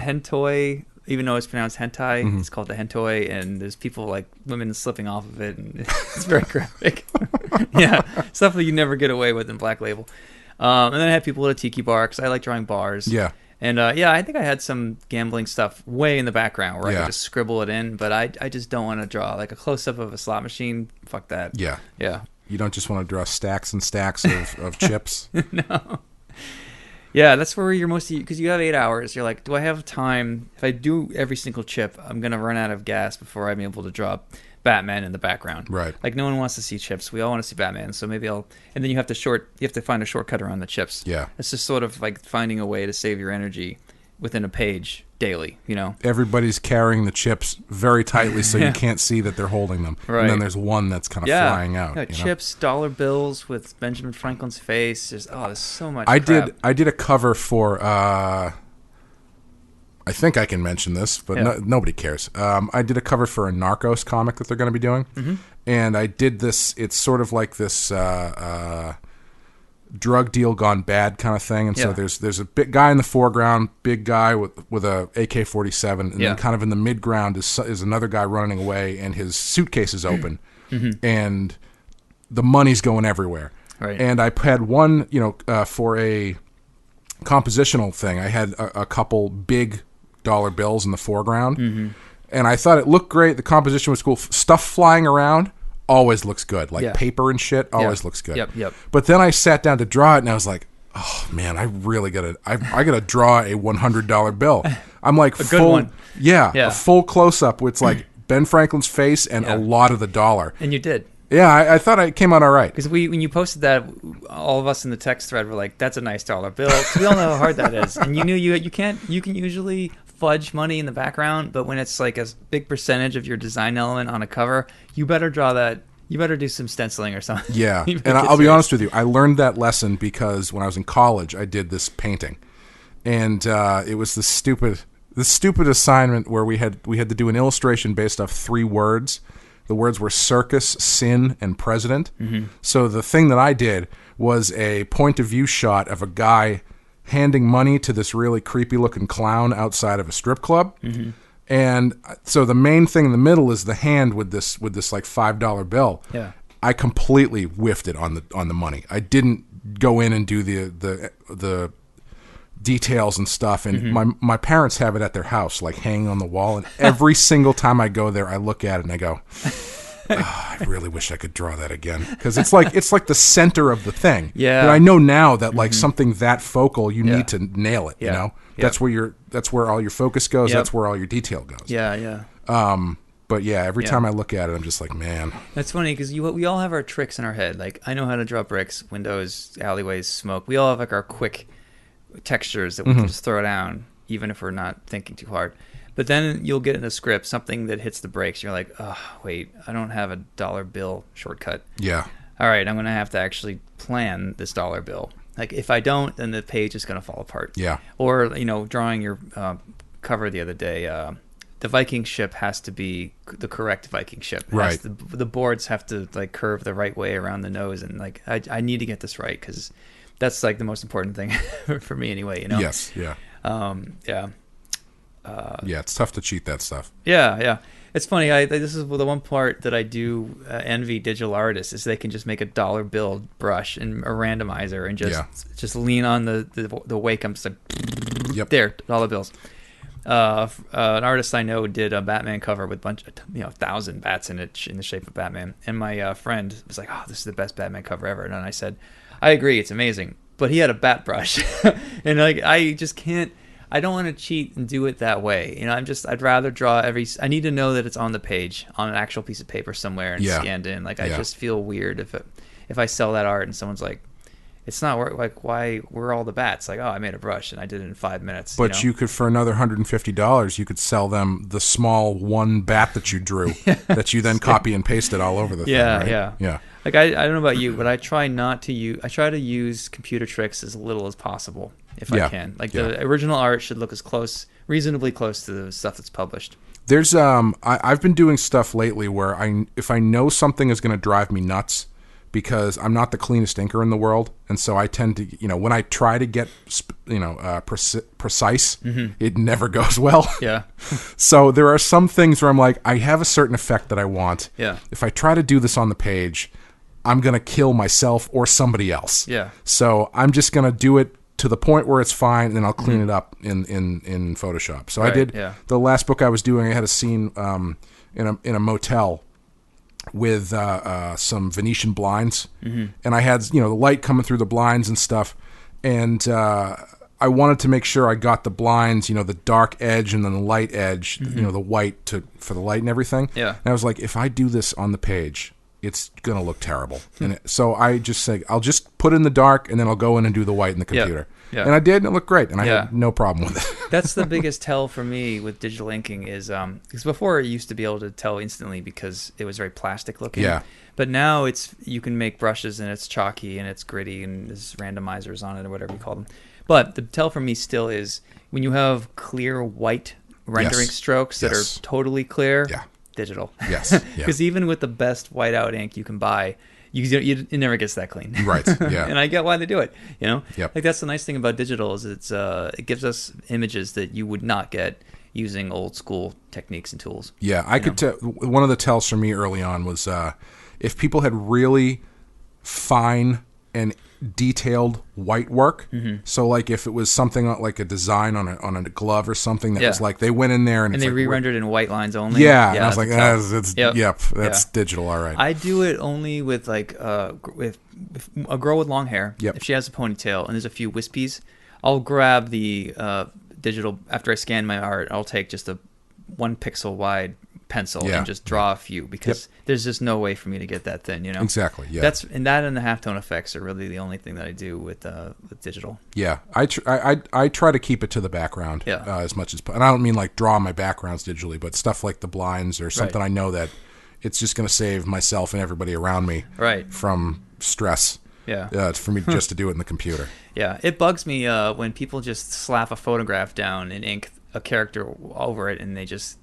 hentoi. Even though it's pronounced hentai, it's called the hentoi, and there's women slipping off of it, and it's very graphic. Yeah, stuff that you never get away with in Black Label. And then I had people at a tiki bar, because I like drawing bars. Yeah. And I think I had some gambling stuff way in the background where I could just scribble it in, but I just don't want to draw like a close-up of a slot machine. Fuck that. Yeah. Yeah. You don't just want to draw stacks and stacks of chips. No. Yeah, that's where you're because you have 8 hours. You're like, do I have time? If I do every single chip, I'm going to run out of gas before I'm able to draw Batman in the background. Right. Like, no one wants to see chips. We all want to see Batman. So maybe and then you have to find a shortcut around the chips. Yeah. It's just sort of like finding a way to save your energy within a page daily, Everybody's carrying the chips very tightly so you can't see that they're holding them. Right. And then there's one that's kind of flying out. Yeah, chips, dollar bills with Benjamin Franklin's face. There's so much I crap. did a cover for I think I can mention this, but nobody cares. I did a cover for a Narcos comic that they're going to be doing. And I did this, it's sort of like this drug deal gone bad kind of thing, and so there's a big guy in the foreground, big guy with a AK-47, and then kind of in the midground is another guy running away, and his suitcase is open, and the money's going everywhere. Right. And I had one, for a compositional thing, I had a couple big dollar bills in the foreground, and I thought it looked great. The composition was cool. Stuff flying around always looks good. Like paper and shit always looks good. Yep. But then I sat down to draw it, and I was like, oh man, I really I gotta draw a $100 bill. I'm like, a good one. Yeah, a full close up with like Ben Franklin's face and a lot of the dollar. And you did. Yeah, I thought it came out all right. Because when you posted that, all of us in the text thread were like, "That's a nice dollar bill." We all know how hard that is, and you knew you can usually fudge money in the background, but when it's like a big percentage of your design element on a cover, you better draw that. You better do some stenciling or something. Yeah, and I'll be honest with you, I learned that lesson because when I was in college, I did this painting, and it was the stupid assignment where we had to do an illustration based off 3 words. The words were circus, sin, and president. So the thing that I did was a point of view shot of a guy handing money to this really creepy looking clown outside of a strip club. And so the main thing in the middle is the hand with this like $5 bill. Yeah. I completely whiffed it on the money. I didn't go in and do the details and stuff, and my parents have it at their house, like hanging on the wall, and every single time I go there, I look at it and I go, I really wish I could draw that again, because it's like the center of the thing. Yeah. And I know now that like something that focal, you need to nail it. Yeah. That's where all your focus goes. That's where all your detail goes. Yeah. But yeah, every time I look at it, I'm just like, man. That's funny because we all have our tricks in our head. Like, I know how to draw bricks, windows, alleyways, smoke. We all have like our quick textures that we can just throw down, even if we're not thinking too hard. But then you'll get in a script something that hits the brakes. You're like, oh wait, I don't have a dollar bill shortcut. Yeah. all right, I'm going to have to actually plan this dollar bill. Like, if I don't, then the page is going to fall apart. Yeah. Or, drawing your cover the other day, the Viking ship has to be the correct Viking ship. Right. The boards have to, like, curve the right way around the nose. And, like, I need to get this right because that's, like, the most important thing for me anyway, Yes, yeah. Yeah. Yeah, it's tough to cheat that stuff. Yeah. It's funny. This is the one part that I do envy digital artists is they can just make a dollar bill brush and a randomizer and just lean on the wake. I'm just like, Yep. There, dollar bills. An artist I know did a Batman cover with a bunch of 1,000 bats in it in the shape of Batman, and my friend was like, "Oh, this is the best Batman cover ever." And I said, "I agree, it's amazing," but he had a bat brush, and like I just can't. I don't want to cheat and do it that way. I'd rather draw I need to know that it's on the page, on an actual piece of paper somewhere and scanned in. Like, I just feel weird if I sell that art and someone's like, it's not like, why, where are all the bats? Like, oh, I made a brush and I did it in 5 minutes. But you could, for another $150, you could sell them the small one bat that you drew that you then copy and paste it all over the thing, right? Yeah. Like, I don't know about you, but I try to use computer tricks as little as possible if I can. Like, the original art should look reasonably close to the stuff that's published. There's I've been doing stuff lately where if I know something is going to drive me nuts because I'm not the cleanest inker in the world, and so I tend to, when I try to get precise, it never goes well. Yeah. So there are some things where I'm like, I have a certain effect that I want. Yeah. If I try to do this on the page, I'm going to kill myself or somebody else. Yeah. So I'm just going to do it to the point where it's fine, and then I'll clean it up in Photoshop. So I did the last book I was doing. I had a scene in a motel with some Venetian blinds, and I had the light coming through the blinds and stuff, and I wanted to make sure I got the blinds, the dark edge and then the light edge, the white for the light and everything. Yeah. And I was like, if I do this on the page, it's going to look terrible. So I just say, I'll just put in the dark, and then I'll go in and do the white in the computer. Yeah. And I did, and it looked great, and I had no problem with it. That's the biggest tell for me with digital inking is, because before it used to be able to tell instantly because it was very plastic looking. Yeah. But now you can make brushes, and it's chalky, and it's gritty, and there's randomizers on it, or whatever you call them. But the tell for me still is when you have clear white rendering strokes that are totally clear. Yeah. Digital. Yes. Because even with the best whiteout ink you can buy, it never gets that clean. Right. Yeah. And I get why they do it. Yep. Like, that's the nice thing about digital is it gives us images that you would not get using old school techniques and tools. Yeah, I could tell. One of the tells for me early on was if people had really fine and detailed white work. So like if it was something like a design on a glove or something that was like they went in there and they like, re-rendered in white lines only. Yeah, and I was like, that's digital, all right. I do it only with like with a girl with long hair. Yep. If she has a ponytail and there's a few wispies, I'll grab the digital after I scan my art. I'll take just a 1 pixel wide pencil and just draw a few because there's just no way for me to get that thin, Exactly. Yeah. That and the halftone effects are really the only thing that I do with digital. Yeah, I try to keep it to the background as much as, and I don't mean like draw my backgrounds digitally, but stuff like the blinds or something I know that it's just going to save myself and everybody around me from stress. Yeah. For me just to do it in the computer. Yeah, it bugs me when people just slap a photograph down and ink a character over it, and they just.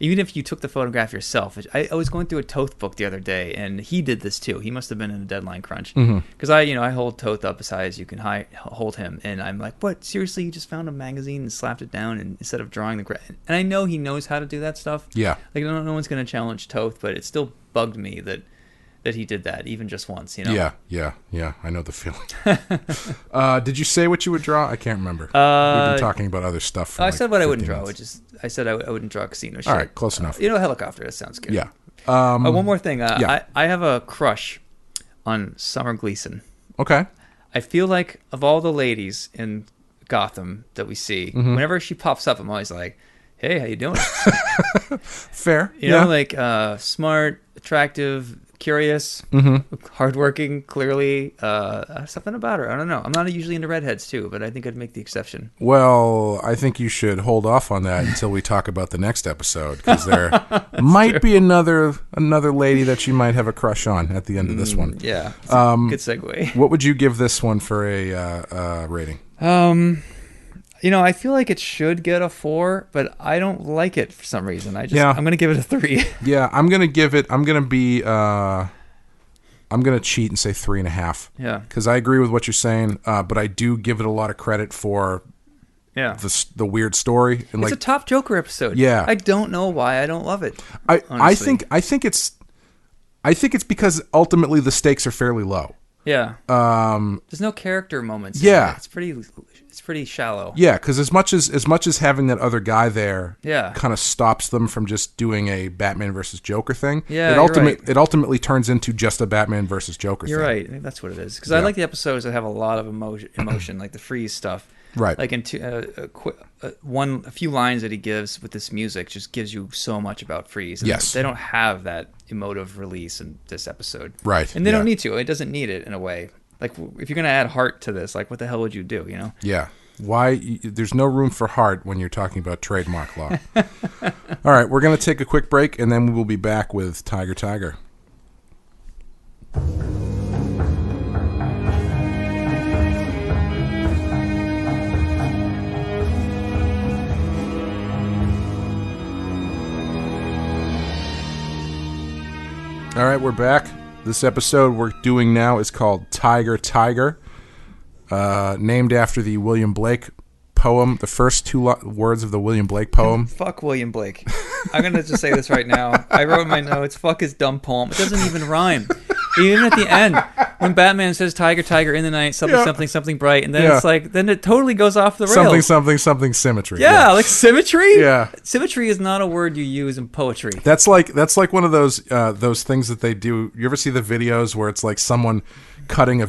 Even if you took the photograph yourself, I was going through a Toth book the other day, and he did this too. He must have been in a deadline crunch because I hold Toth up as high as you can hold him, and I'm like, "What? Seriously? You just found a magazine and slapped it down, and instead of drawing the and I know he knows how to do that stuff. Yeah, like no one's going to challenge Toth, but it still bugged me that he did that even just once. Yeah. I know the feeling. Did you say what you would draw? I can't remember. We've been talking about other stuff. For I said what I wouldn't draw, which is I said I wouldn't draw casino shit. All right, close enough. A helicopter. That sounds good. Yeah. One more thing. I have a crush on Summer Gleason. Okay. I feel like of all the ladies in Gotham that we see, whenever she pops up, I'm always like, "Hey, how you doing?" Fair. You know, like smart, attractive, curious, hardworking, clearly. Something about her. I don't know. I'm not usually into redheads, too, but I think I'd make the exception. Well, I think you should hold off on that until we talk about the next episode, because there might be another lady that you might have a crush on at the end of this one. Yeah. Good segue. What would you give this one for a rating? I feel like it should get a 4, but I don't like it for some reason. I'm going to give it a 3. Yeah, I'm going to cheat and say 3.5. Yeah. Because I agree with what you're saying, but I do give it a lot of credit for the weird story. And it's a top Joker episode. Yeah. I don't know why I don't love it. I think it's because ultimately the stakes are fairly low. Yeah. There's no character moments. Yeah. It's pretty shallow. Yeah, because as much as having that other guy there kind of stops them from just doing a Batman versus Joker thing, it ultimately turns into just a Batman versus Joker thing. You're right. I think that's what it is. Because I like the episodes that have a lot of emotion like the Freeze stuff. Right. Like a few lines that he gives with this music just gives you so much about Freeze. And yes. They don't have that emotive release in this episode. Right. And they don't need to. It doesn't need it in a way. Like, if you're going to add heart to this, like, what the hell would you do, Yeah. Why? There's no room for heart when you're talking about trademark law. All right, we're going to take a quick break, and then we will be back with Tyger Tyger. All right, we're back. This episode we're doing now is called Tyger Tyger, named after the William Blake poem, the first two words of the William Blake poem. Fuck William Blake. I'm going to just say this right now. I wrote in my notes, fuck his dumb poem. It doesn't even rhyme. Even at the end, when Batman says Tyger, Tyger in the night, something bright, and then it's like, then it totally goes off the rails. Something symmetry. Yeah, like symmetry? Yeah. Symmetry is not a word you use in poetry. That's like one of those things that they do. You ever see the videos where it's like someone cutting a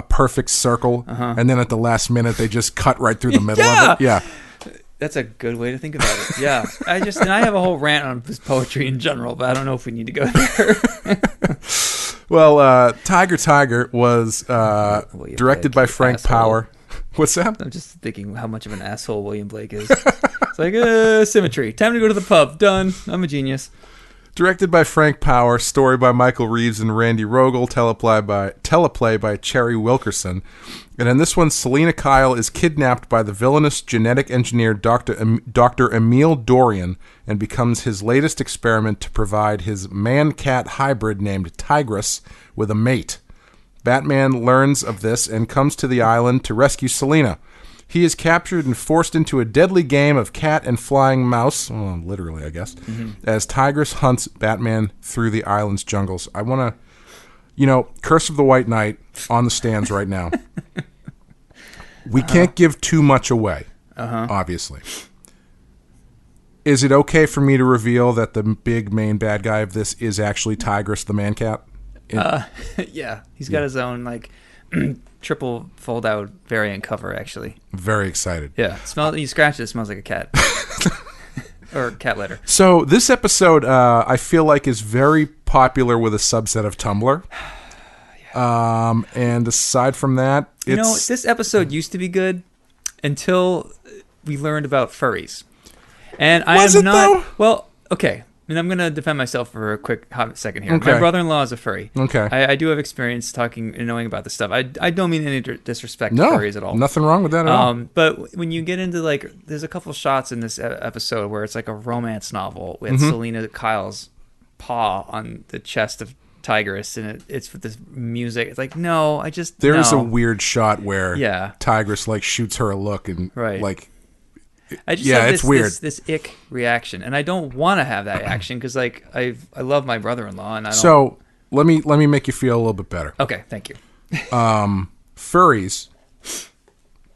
perfect circle, and then at the last minute they just cut right through the middle of it? Yeah. That's a good way to think about it. Yeah. I have a whole rant on this poetry in general, but I don't know if we need to go there. Well, Tyger Tyger was directed by Frank asshole. Power. What's that? I'm just thinking how much of an asshole William Blake is. It's like, symmetry. Time to go to the pub. Done. I'm a genius. Directed by Frank Power, story by Michael Reeves and Randy Rogel, teleplay by Cherry Wilkerson. And in this one, Selina Kyle is kidnapped by the villainous genetic engineer Dr. Emile Dorian and becomes his latest experiment to provide his man-cat hybrid named Tygrus with a mate. Batman learns of this and comes to the island to rescue Selina. He is captured and forced into a deadly game of cat and flying mouse, well, literally, I guess, as Tygrus hunts Batman through the island's jungles. I want to, Curse of the White Knight on the stands right now. We can't give too much away, obviously. Is it okay for me to reveal that the big main bad guy of this is actually Tygrus the man-cat? Yeah, he's got his own, triple fold-out variant cover, actually. Very excited. Yeah, you scratch it, it smells like a cat. Or cat litter. So this episode, I feel like, is very popular with a subset of Tumblr. And aside from that, this episode used to be good until we learned about furries. And I am not... Though? Well, okay. And I'm going to defend myself for a quick hot second here. Okay. My brother-in-law is a furry. Okay. I do have experience talking and knowing about this stuff. I don't mean any disrespect to furries at all. Nothing wrong with that at all. But when you get into, there's a couple shots in this episode where it's like a romance novel with Selina Kyle's paw on the chest of Tygrus, and it's with this music. It's like, no, There's a weird shot where Tygrus, shoots her a look and, I just have it's weird. This ick reaction, and I don't want to have that action because, I love my brother-in-law, and I don't. So let me make you feel a little bit better. Okay, thank you. Furries,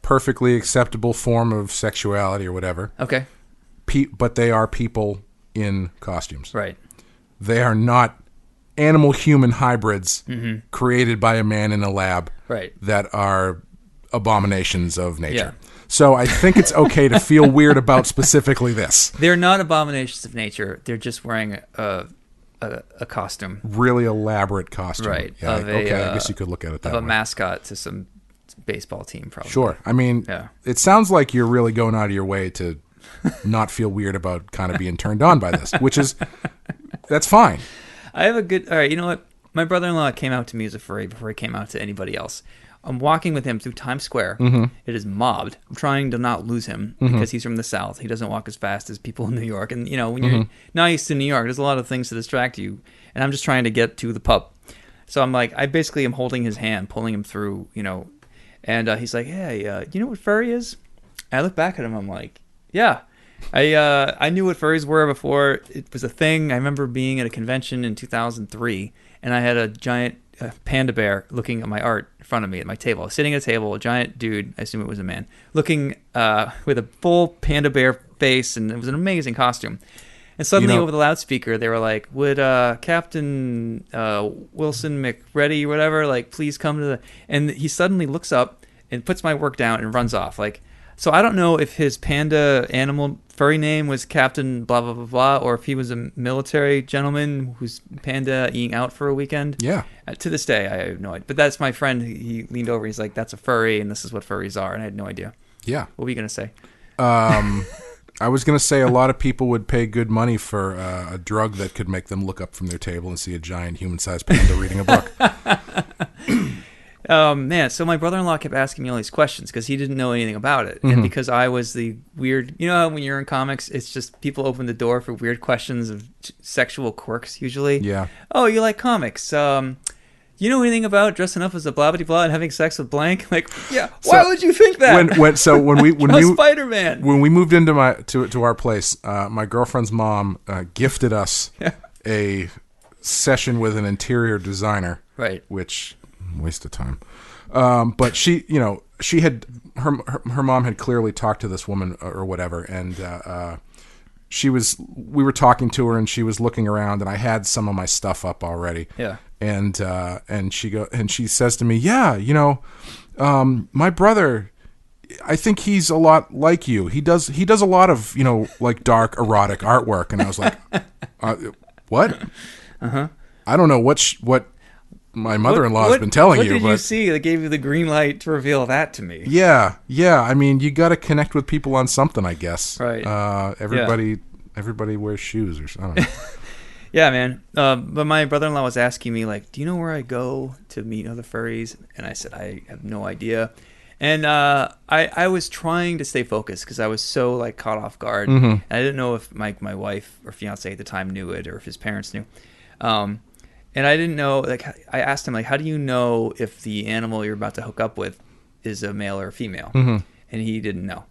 perfectly acceptable form of sexuality or whatever. Okay. But they are people in costumes. Right. They are not animal-human hybrids created by a man in a lab. Right. That are abominations of nature. Yeah. So I think it's okay to feel weird about specifically this. They're not abominations of nature. They're just wearing a a costume, really elaborate costume, right? Yeah, of okay, I guess you could look at it that of a way. mascot to some baseball team, probably. Sure. I mean, Yeah. It sounds like you're really going out of your way to not feel weird about kind of being turned on by this, that's fine. I have a good. All right, you know what? My brother-in-law came out to me as a furry before he came out to anybody else. I'm walking with him through Times Square. Mm-hmm. It is mobbed. I'm trying to not lose him because he's from the South. He doesn't walk as fast as people in New York. And, you know, when you're not used to New York, there's a lot of things to distract you. And I'm just trying to get to the pub. So I'm like, I basically am holding his hand, pulling him through, you know. And he's like, hey, you know what furry is? And I look back at him. I'm like, yeah. I knew what furries were before it was a thing. I remember being at a convention in 2003, and I had a giant panda bear looking at my art in front of me at my table. Sitting at a table, a giant dude, I assume it was a man, looking with a full panda bear face, and it was an amazing costume. And suddenly, over the loudspeaker, they were like, "Would Captain Wilson McReady, whatever, like, please come to the?" And he suddenly looks up and puts my work down and runs off. Like, so I don't know if his panda animal furry name was Captain blah blah blah blah, or if he was a military gentleman who's panda-ing out for a weekend. Yeah. To this day, I have no idea. But that's my friend. He leaned over. He's like, "That's a furry, and this is what furries are." And I had no idea. Yeah. What were you gonna say? I was going to say a lot of people would pay good money for a drug that could make them look up from their table and see a giant human-sized panda reading a book. Man, so my brother-in-law kept asking me all these questions because he didn't know anything about it. And because I was the weird, you know how when you're in comics, it's just people open the door for weird questions of sexual quirks usually. Yeah. Oh, you like comics? You know anything about dressing up as a blah blah blah and having sex with blank? Like, yeah. Why would you think that? When Spider-Man. When we moved into to our place, my girlfriend's mom gifted us a session with an interior designer. Right. Which waste of time. But she, you know, she had her mom had clearly talked to this woman or whatever, and we were talking to her, and she was looking around, and I had some of my stuff up already. Yeah. And she says to me, yeah, you know, my brother, I think he's a lot like you. He does a lot of, you know, like dark erotic artwork. And I was like, what? Uh-huh. I don't know what my mother-in-law has been telling you. What did you see that gave you the green light to reveal that to me? Yeah. I mean, you got to connect with people on something, I guess. Right. Everybody wears shoes or something. Yeah, man. But my brother-in-law was asking me, like, do you know where I go to meet other furries? And I said, I have no idea. And I was trying to stay focused because I was so, like, caught off guard. And I didn't know if my wife or fiance at the time knew it or if his parents knew. And I didn't know, like, I asked him, like, how do you know if the animal you're about to hook up with is a male or a female? And he didn't know.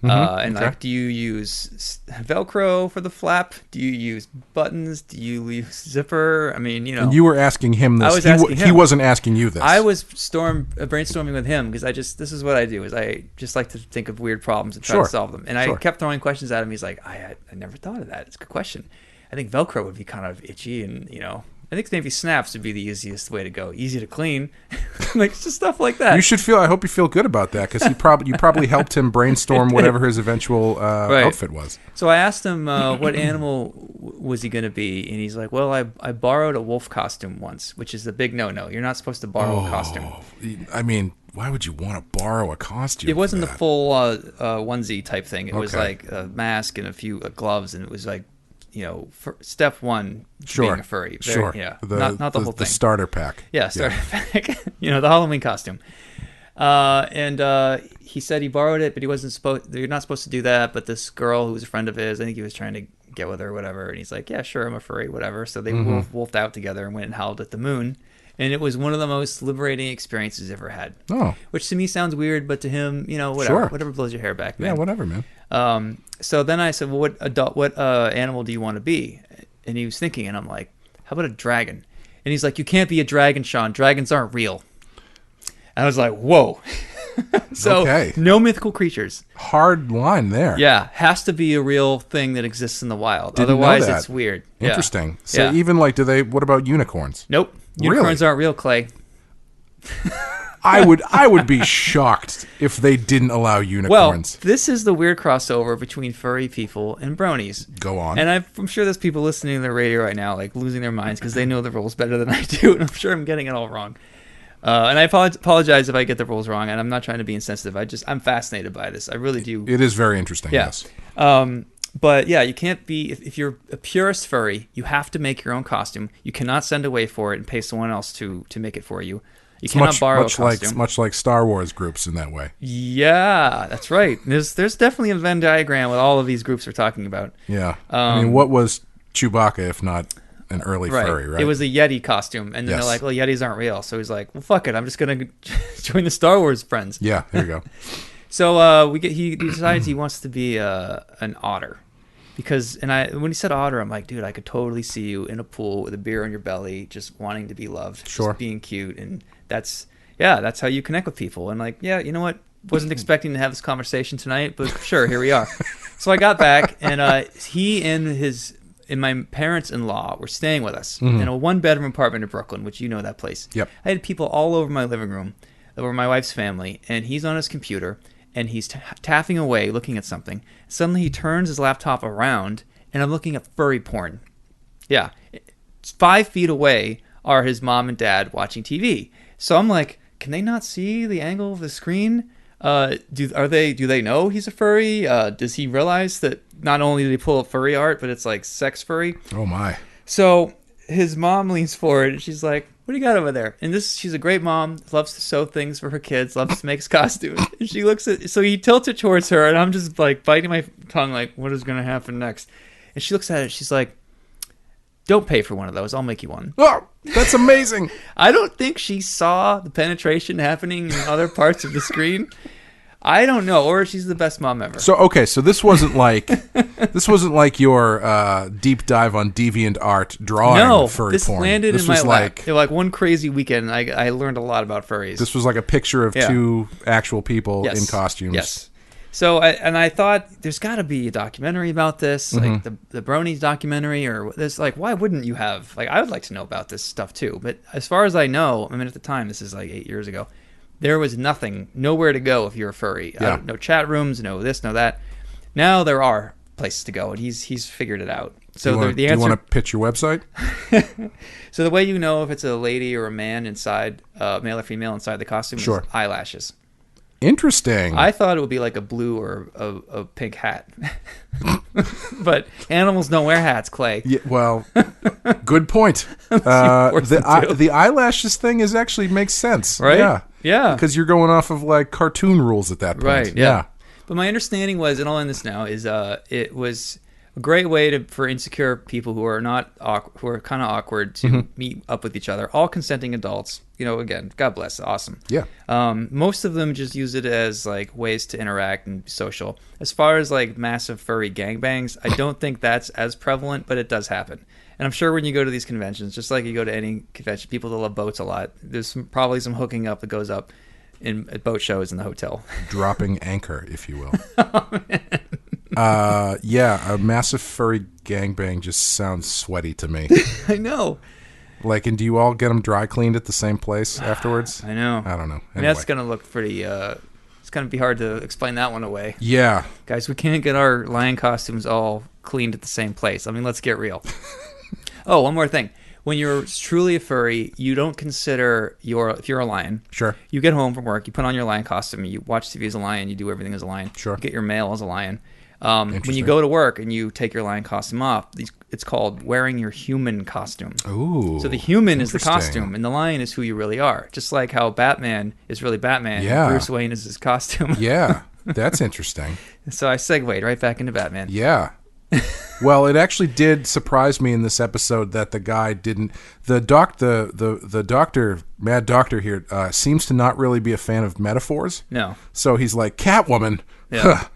Like, do you use Velcro for the flap? Do you use buttons? Do you use zipper? I mean, you know. And you were asking him this. I was asking him. He wasn't asking you this. I was brainstorming with him because this is what I do, is I just like to think of weird problems and try to solve them. And I kept throwing questions at him. He's like, I never thought of that. It's a good question. I think Velcro would be kind of itchy, and, you know, I think maybe snaps would be the easiest way to go. Easy to clean. Like, just stuff like that. I hope you feel good about that, because you probably helped him brainstorm whatever his eventual outfit was. So I asked him what animal was he going to be, and he's like, well, I borrowed a wolf costume once, which is a big no-no. You're not supposed to borrow a costume. I mean, why would you want to borrow a costume? It wasn't the full onesie type thing. It was like a mask and a few gloves, and it was like, you know, step one, being a furry. Yeah. Not the whole thing. The starter pack. Yeah, starter pack. You know, the Halloween costume. And he said he borrowed it, but he wasn't supposed. You're not supposed to do that. But this girl who was a friend of his, I think he was trying to get with her or whatever. And he's like, yeah, sure, I'm a furry, whatever. So they wolfed out together and went and howled at the moon. And it was one of the most liberating experiences I've ever had. Oh. Which to me sounds weird, but to him, you know, whatever. Sure. Whatever blows your hair back, man. Yeah, whatever, man. So then I said, well, what animal do you want to be? And he was thinking, and I'm like, how about a dragon? And he's like, you can't be a dragon, Sean. Dragons aren't real. And I was like, whoa. So no mythical creatures. Hard line there. Yeah, has to be a real thing that exists in the wild. Otherwise, it's weird. Interesting. Yeah. So even like, what about unicorns? Nope. Unicorns aren't real, Clay. I would be shocked if they didn't allow Well, unicorns. this is the weird crossover between furry people and bronies. Go on. And I'm sure there's people listening to the radio right now, like losing their minds because they know the rules better than I do, and I'm sure I'm getting it all wrong. And I apologize if I get the rules wrong, and I'm not trying to be insensitive. I'm fascinated by this. I really do. It is very interesting. Yeah. Yes. But yeah, you can't be if you're a purist furry, you have to make your own costume. You cannot send away for it and pay someone else to make it for you. You cannot borrow a costume. Much like Star Wars groups in that way. Yeah, that's right. There's definitely a Venn diagram with all of these groups we're talking about. Yeah. I mean, what was Chewbacca if not an early furry, right? It was a Yeti costume, and then Yes. they're like, well, Yetis aren't real. So he's like, well, fuck it. I'm just going to join the Star Wars friends. Yeah, there you go. So he decides he wants to be an otter. Because when he said otter, I'm like, dude, I could totally see you in a pool with a beer on your belly, just wanting to be loved, Sure. just being cute, and that's how you connect with people. And like, yeah, you know what? Wasn't expecting to have this conversation tonight, but sure, here we are. So I got back, and he and my parents-in-law were staying with us in a one-bedroom apartment in Brooklyn, which you know that place. Yep. I had people all over my living room, over my wife's family, and he's on his computer. And he's tapping away, looking at something. Suddenly he turns his laptop around, and I'm looking at furry porn. Yeah. 5 feet away are his mom and dad watching TV. So I'm like, can they not see the angle of the screen? Do they know he's a furry? Does he realize that not only did he pull up furry art, but it's like sex furry? Oh, my. So his mom leans forward, and she's like, what do you got over there? And she's a great mom, loves to sew things for her kids, loves to make costumes. And she looks so he tilts it towards her, and I'm just like biting my tongue, like, what is going to happen next? And she looks at it, she's like, don't pay for one of those, I'll make you one. Oh, that's amazing. I don't think she saw the penetration happening in other parts of the screen. I don't know, or she's the best mom ever. So this wasn't like your deep dive on DeviantArt drawing furry this porn. landed This in my was lap. Like one crazy weekend, I learned a lot about furries. This was like a picture of two actual people Yes. in costumes. Yes. So I thought there's got to be a documentary about this, like the Bronies documentary, or this. Like, why wouldn't you have? Like, I would like to know about this stuff too. But as far as I know, I mean, at the time, this is like 8 years ago. There was nowhere to go if you're a furry. Yeah. No chat rooms, no this, no that. Now there are places to go, and he's figured it out. So do the answer. you want to pitch your website? So the way you know if it's a lady or a man inside, male or female inside the costume, Sure. is eyelashes. Interesting. I thought it would be like a blue or a pink hat, but animals don't wear hats, Clay. Yeah, well, good point. forced them to. The eyelashes thing actually makes sense, Right? Yeah, Yeah. because you're going off of like cartoon rules at that point. Right. Yeah. But my understanding was, and I'll end this now, is it was a great way for insecure people who are who are kind of awkward to meet up with each other, all consenting adults. You know, again, God bless, awesome. Yeah. Most of them just use it as like ways to interact and be social. As far as like massive furry gangbangs, I don't think that's as prevalent, but it does happen. And I'm sure when you go to these conventions, just like you go to any convention, people that love boats a lot, there's probably some hooking up that goes up at boat shows in the hotel. Dropping anchor, if you will. Yeah, a massive furry gangbang just sounds sweaty to me. I know. Like, and do you all get them dry cleaned at the same place afterwards? I know. I don't know. I mean, Anyway. that's going to look pretty, it's going to be hard to explain that one away. Yeah. Guys, we can't get our lion costumes all cleaned at the same place. I mean, let's get real. Oh, one more thing. When you're truly a furry, you don't consider if you're a lion. Sure. You get home from work, you put on your lion costume, you watch TV as a lion, you do everything as a lion. Sure. You get your mail as a lion. When you Interesting. go to work and you take your lion costume off, it's called wearing your human costume. Ooh. So the human is the interesting. costume, and the lion is who you really are. Just like how Batman is really Batman, Yeah. and Bruce Wayne is his costume. Yeah, that's interesting. So I segued right back into Batman. Yeah. Well, it actually did surprise me in this episode that the guy didn't. The doctor, Mad Doctor here, seems to not really be a fan of metaphors. No. So he's like, Catwoman. Yeah.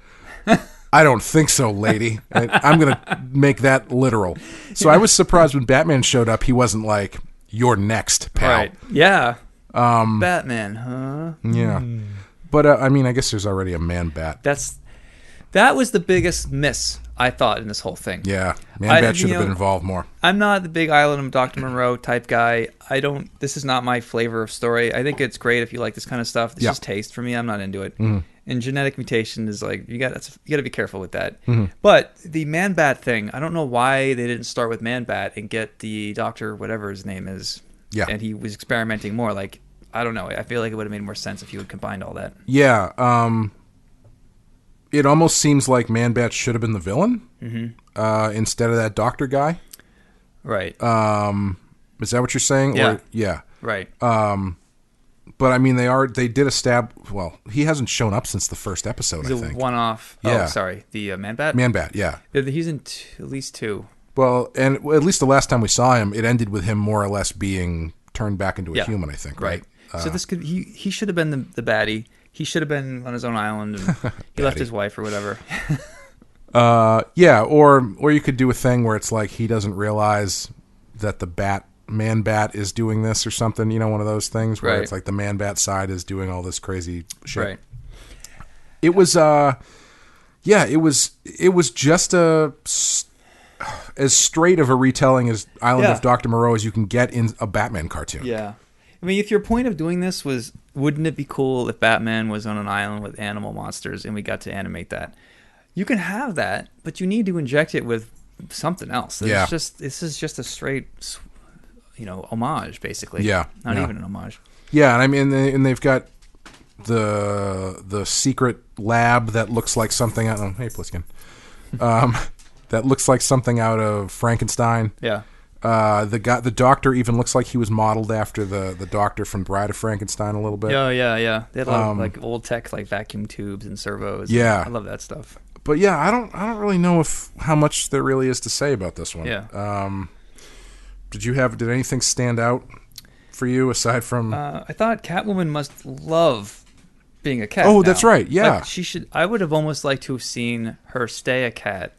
I don't think so, lady. I'm going to make that literal. So I was surprised when Batman showed up. He wasn't like, you're next, pal. Right. Yeah. Batman, huh? Yeah. But, I mean, I guess there's already a man bat. That was the biggest miss I thought in this whole thing. Yeah, Man-Bat should have been involved more. I'm not the big Island of Dr. Monroe type guy. This is not my flavor of story. I think it's great if you like this kind of stuff. This is taste for me. I'm not into it. And genetic mutation is like, you got to be careful with that. But the Man-Bat thing, I don't know why they didn't start with Man-Bat and get the doctor, whatever his name is. Yeah. And he was experimenting more. Like, I don't know. I feel like it would have made more sense if you had combined all that. Yeah. It almost seems like Man-Bat should have been the villain instead of that doctor guy. Right. Is that what you're saying? Yeah. Or, yeah. Right. But I mean, they did establish. Well, he hasn't shown up since the first episode. He's I think a one-off. Yeah. Oh, sorry. The Man-Bat. Man-Bat. Yeah. He's in at least 2. Well, and at least the last time we saw him, it ended with him more or less being turned back into a human. I think. Right. So this could he should have been the baddie. He should have been on his own island, and he left his wife or whatever. Yeah, or you could do a thing where it's like he doesn't realize that the Man-Bat is doing this or something. You know, one of those things where it's like the Man-Bat side is doing all this crazy shit. Right. It was it was just as straight of a retelling as Island of Dr. Moreau as you can get in a Batman cartoon. Yeah. I mean, if your point of doing this was, wouldn't it be cool if Batman was on an island with animal monsters and we got to animate that? You can have that, but you need to inject it with something else. This is just a straight, homage, basically. Yeah. Not even an homage. Yeah, and I mean, and they've got the secret lab that looks like something out of, hey, Pliskin. That looks like something out of Frankenstein. Yeah. The doctor even looks like he was modeled after the doctor from Bride of Frankenstein a little bit. Oh yeah. They had a lot of like old tech, like vacuum tubes and servos. Yeah, I love that stuff. But yeah, I don't really know how much there really is to say about this one. Yeah. Did anything stand out for you aside from? I thought Catwoman must love being a cat. Oh, now. that's right. Yeah. Like, she should. I would have almost liked to have seen her stay a cat,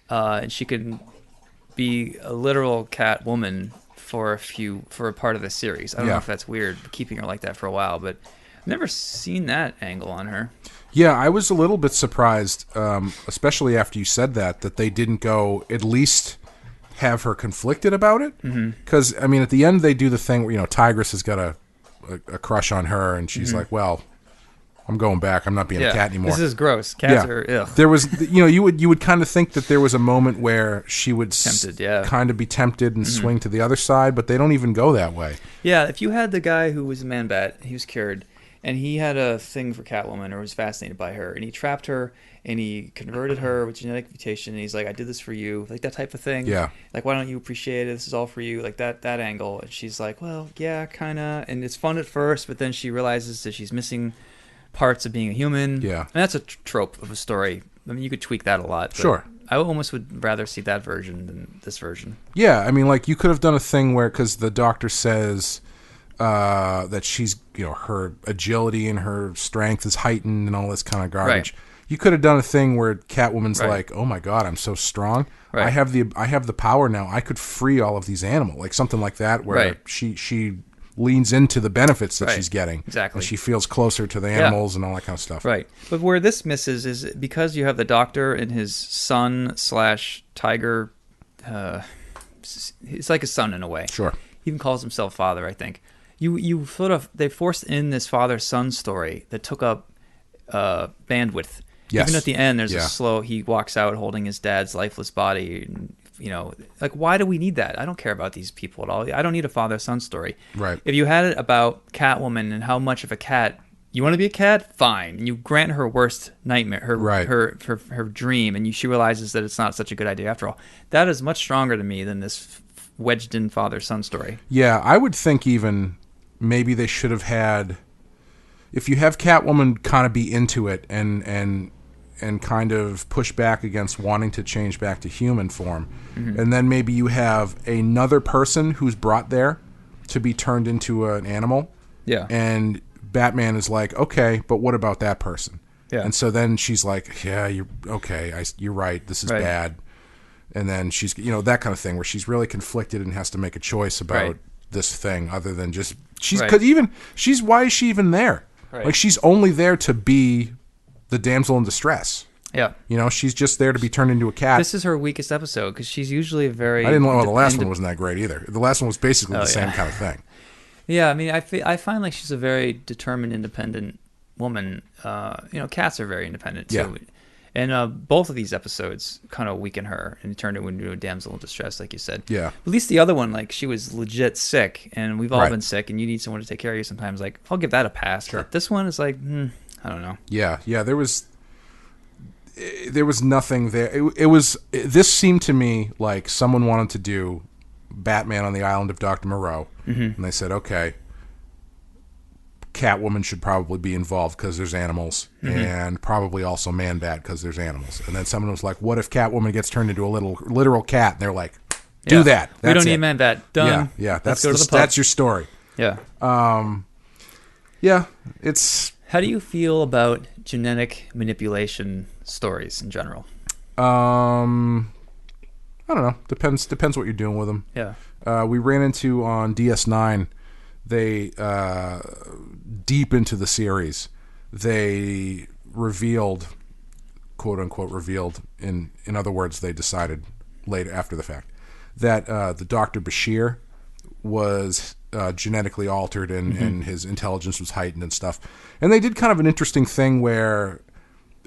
and she could be a literal cat woman for a part of the series. I don't know if that's weird, keeping her like that for a while, but I've never seen that angle on her. Yeah, I was a little bit surprised, especially after you said that they didn't go at least have her conflicted about it. Because, I mean, at the end they do the thing where, Tygrus has got a crush on her, and she's like, well, I'm going back. I'm not being a cat anymore. This is gross. Cats are, ugh. There was, you would kind of think that there was a moment where she would kind of be tempted and swing to the other side, but they don't even go that way. Yeah, if you had the guy who was a Man-Bat, he was cured, and he had a thing for Catwoman or was fascinated by her, and he trapped her, and he converted her with genetic mutation, and he's like, I did this for you, like that type of thing. Yeah. Like, why don't you appreciate it? This is all for you, like that angle. And she's like, well, yeah, kind of, and it's fun at first, but then she realizes that she's missing parts of being a human. Yeah. And that's a trope of a story. I mean, you could tweak that a lot. Sure. I almost would rather see that version than this version. Yeah, I mean, like, you could have done a thing where, because the doctor says that she's, her agility and her strength is heightened and all this kind of garbage. Right. You could have done a thing where Catwoman's like, oh my God, I'm so strong. Right. I have the power now. I could free all of these animals. Like something like that where she leans into the benefits that she's getting. Exactly. And she feels closer to the animals and all that kind of stuff. Right. But where this misses is because you have the doctor and his son / Tyger. It's like a son in a way. Sure. He even calls himself father, I think. You sort of, they forced in this father-son story that took up bandwidth. Yes. Even at the end, there's a slow, he walks out holding his dad's lifeless body. And, like, why do we need that? I don't care about these people at all. I don't need a father-son story. Right. If you had it about Catwoman and how much of a cat, you want to be a cat? Fine. And you grant her worst nightmare, her dream, and she realizes that it's not such a good idea after all. That is much stronger to me than this wedged-in father-son story. Yeah, I would think even maybe they should have had, if you have Catwoman kind of be into it and kind of push back against wanting to change back to human form, and then maybe you have another person who's brought there to be turned into an animal. Yeah. And Batman is like, okay, but what about that person? Yeah. And so then she's like, yeah, you're okay. You're right. This is bad. And then she's, that kind of thing where she's really conflicted and has to make a choice about this thing other than just why is she even there? Right. Like, she's only there to be the damsel in distress. Yeah. She's just there to be turned into a cat. This is her weakest episode because she's usually a very... I didn't know the last one wasn't that great either. The last one was basically the same kind of thing. Yeah, I mean, I find like she's a very determined, independent woman. Cats are very independent too. Yeah. And both of these episodes kind of weaken her and turned her into a damsel in distress, like you said. Yeah. At least the other one, like, she was legit sick, and we've all Right. been sick, and you need someone to take care of you sometimes. Like, I'll give that a pass. Sure. But this one is like, I don't know. Yeah. There was nothing there. This seemed to me like someone wanted to do Batman on the Island of Dr. Moreau, and they said, okay, Catwoman should probably be involved because there's animals, and probably also Man-Bat because there's animals. And then someone was like, what if Catwoman gets turned into a literal cat? And they're like, do that. We don't That's need it. Man-Bat. Done. Yeah. Let's go to the pub. That's your story. Yeah. Yeah, it's... How do you feel about genetic manipulation stories in general? I don't know. Depends what you're doing with them. Yeah. We ran into on DS9. They deep into the series, they revealed, quote unquote, revealed. In other words, they decided later after the fact that the Dr. Bashir was genetically altered and his intelligence was heightened and stuff. And they did kind of an interesting thing where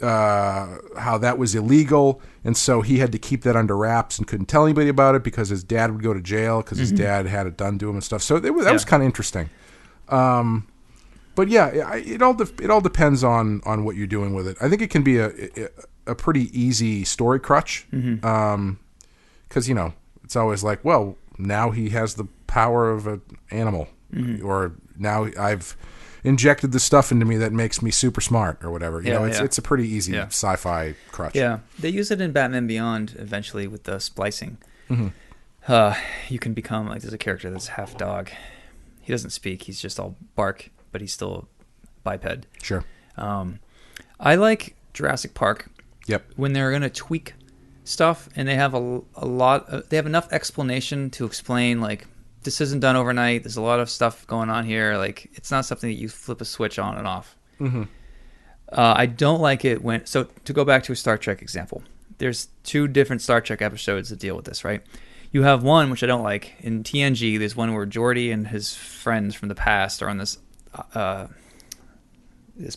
how that was illegal, and so he had to keep that under wraps and couldn't tell anybody about it because his dad would go to jail because his dad had it done to him and stuff. So that was kind of interesting. But yeah, it all depends on what you're doing with it. I think it can be a pretty easy story crutch because it's always like, well, now he has the power of an animal, or now I've injected the stuff into me that makes me super smart or whatever. It's a pretty easy sci-fi crutch. Yeah, they use it in Batman Beyond eventually with the splicing. You can become like, there's a character that's half dog. He doesn't speak. He's just all bark, but he's still a biped. Sure. I like Jurassic Park. Yep. When they're going to tweak stuff and they have they have enough explanation to explain, like, this isn't done overnight. There's a lot of stuff going on here. Like, it's not something that you flip a switch on and off. I don't like it when... So, to go back to a Star Trek example, there's 2 different Star Trek episodes that deal with this, right? You have one, which I don't like. In TNG, there's one where Geordi and his friends from the past are on this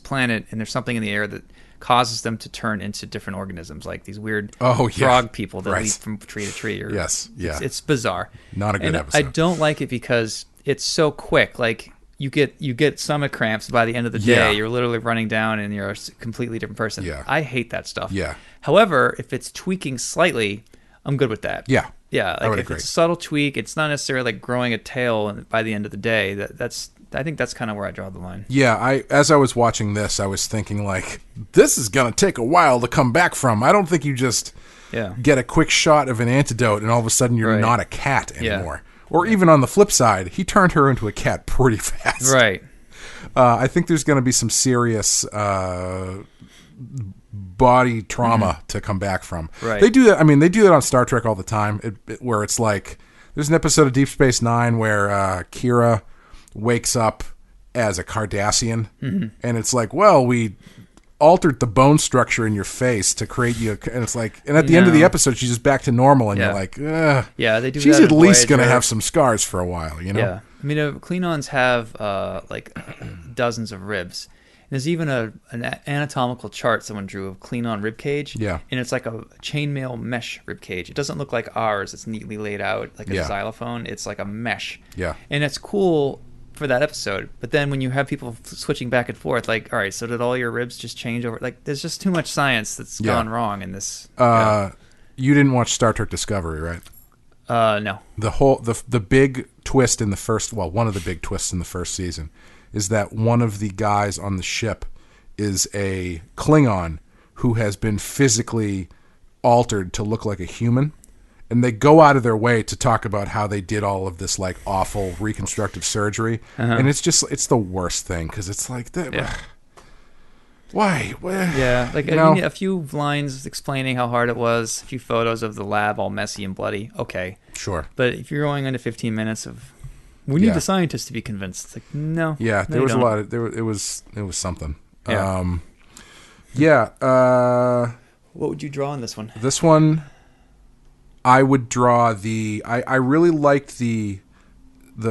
planet, and there's something in the air that causes them to turn into different organisms, like these weird frog people that leap from tree to tree. It's bizarre. Not a good episode. I don't like it because it's so quick. Like, you get stomach cramps by the end of the day. You're literally running down and you're a completely different person. I hate that stuff. However, if it's tweaking slightly, I'm good with that. Like, I would if agree. it's a subtle tweak, it's not necessarily like growing a tail by the end of the day. I think that's kind of where I draw the line. As I was watching this, I was thinking, like, this is going to take a while to come back from. I don't think you just get a quick shot of an antidote and all of a sudden you're not a cat anymore. Or even on the flip side, he turned her into a cat pretty fast. Right. I think there's going to be some serious body trauma to come back from. Right. They do that. I mean, they do that on Star Trek all the time, where it's like, there's an episode of Deep Space Nine where Kira wakes up as a Cardassian, and it's like, well, we altered the bone structure in your face to create you, and it's like, and at the end of the episode, she's just back to normal, and you're like, they do. She's that at least going to Voyager. have some scars for a while, Yeah, I mean, Klingons have like dozens of ribs. There's even an anatomical chart someone drew of Klingon rib cage. And it's like a chainmail mesh rib cage. It doesn't look like ours. It's neatly laid out like a xylophone. It's like a mesh. And it's cool for that episode. But then when you have people switching back and forth, like, all right, so did all your ribs just change over? Like, there's just too much science that's gone wrong in this. You didn't watch Star Trek Discovery, right? No. The big twist in the first, well, one of the big twists in the first season is that one of the guys on the ship is a Klingon who has been physically altered to look like a human. And they go out of their way to talk about how they did all of this, like, awful reconstructive surgery. And it's the worst thing, because it's like, why? Like, I mean, a few lines explaining how hard it was, a few photos of the lab all messy and bloody. Okay. Sure. But if you're going into 15 minutes of, we need the scientists to be convinced. It's like, no. Yeah, there was a lot of, it was something. What would you draw in this one? This one, I would draw I really liked the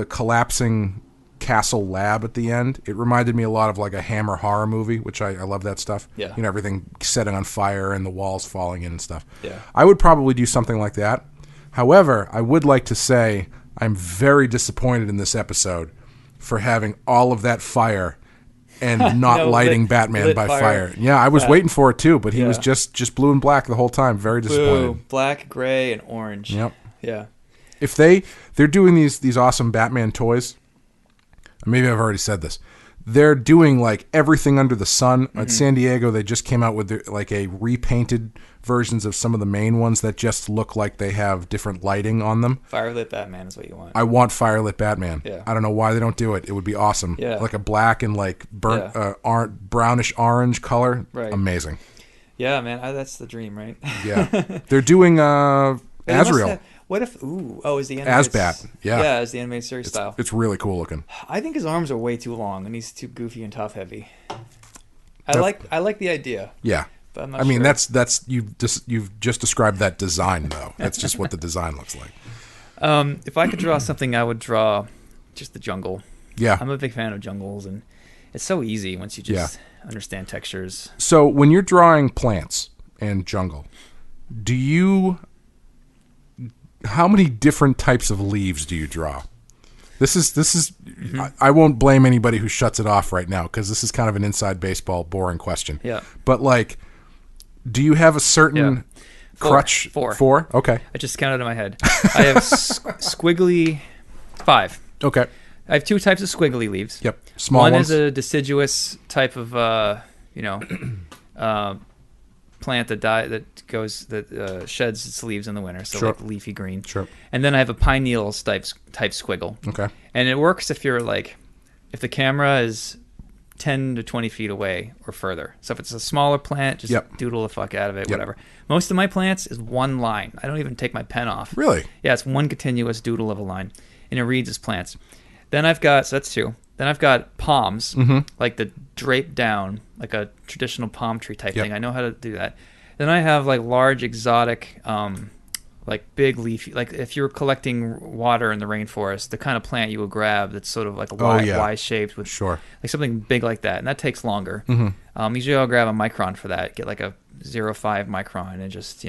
collapsing castle lab at the end. It reminded me a lot of like a Hammer horror movie, which I love that stuff. Yeah. You know, everything setting on fire and the walls falling in and stuff. Yeah. I would probably do something like that. However, I would like to say I'm very disappointed in this episode for having all of that fire and not lighting Batman lit by fire. Yeah, I was waiting for it too, but he was just blue and black the whole time. Very disappointed. Blue, black, gray, and orange. Yep. Yeah. If they're doing these awesome Batman toys, maybe I've already said this. They're doing like everything under the sun. At San Diego, they just came out with like a repainted versions of some of the main ones that just look like they have different lighting on them. Firelit Batman is what you want. I want firelit Batman. Yeah. I don't know why they don't do it. It would be awesome. Yeah. Like a black and like burnt brownish orange color. Right. Amazing. Yeah, man, that's the dream, right? Yeah. They're doing Azrael. What if? Is the animated? Asbat. Yeah. Yeah, it's the animated series style. It's really cool looking. I think his arms are way too long, and he's too goofy and top heavy. I like the idea. Yeah. But I'm not I mean, sure. that's you've just described that design though. That's just what the design looks like. If I could draw something, I would draw just the jungle. Yeah. I'm a big fan of jungles, and it's so easy once you just understand textures. So when you're drawing plants and jungle, how many different types of leaves do you draw? This is I won't blame anybody who shuts it off right now because this is kind of an inside baseball boring question. Yeah. But like, do you have a certain crutch? Four? Okay. I just counted in my head. I have squiggly 5. Okay. I have 2 types of squiggly leaves. Yep. Small One ones. is a deciduous type of plant that sheds its leaves in the winter, so like leafy green. Sure. And then I have a pine needles type squiggle. Okay. And it works if the camera is 10 to 20 feet away or further. So if it's a smaller plant, just doodle the fuck out of it, whatever. Most of my plants is one line. I don't even take my pen off. Really? Yeah, it's one continuous doodle of a line, and it reads as plants. Then I've got, so that's 2. Then I've got palms, like the drape down, like a traditional palm tree type thing. I know how to do that. Then I have like large exotic, like big leafy, like if you're collecting water in the rainforest, the kind of plant you would grab that's sort of like a Y shaped with like something big like that, and that takes longer. Usually I'll grab a micron for that, get like a 0.5 micron, and just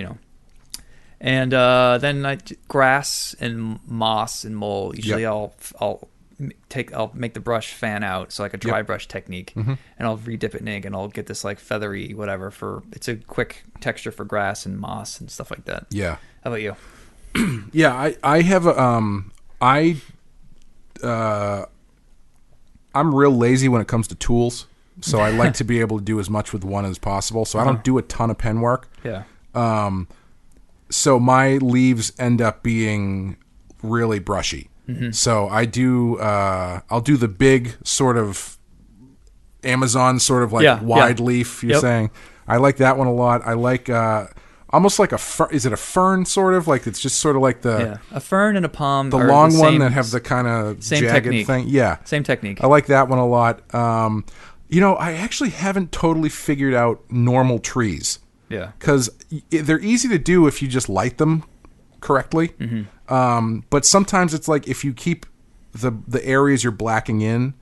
and then grass and moss and mold. Usually I'll make the brush fan out, so like a dry brush technique, and I'll redip it in ink, and I'll get this like feathery whatever it's a quick texture for grass and moss and stuff like that. Yeah. How about you? Yeah, I have I'm real lazy when it comes to tools, so I like to be able to do as much with one as possible. So I don't do a ton of pen work. Yeah. So my leaves end up being really brushy. So I do I'll do the big sort of Amazon sort of like wide leaf you're saying. I like that one a lot. I like almost like is it a fern sort of, like it's just sort of like a fern and a palm, the long one that have the kind of jagged technique thing. Yeah, same technique. I like that one a lot. I actually haven't totally figured out normal trees. Yeah, because they're easy to do if you just light them correctly. But sometimes it's like if you keep the areas you're blacking in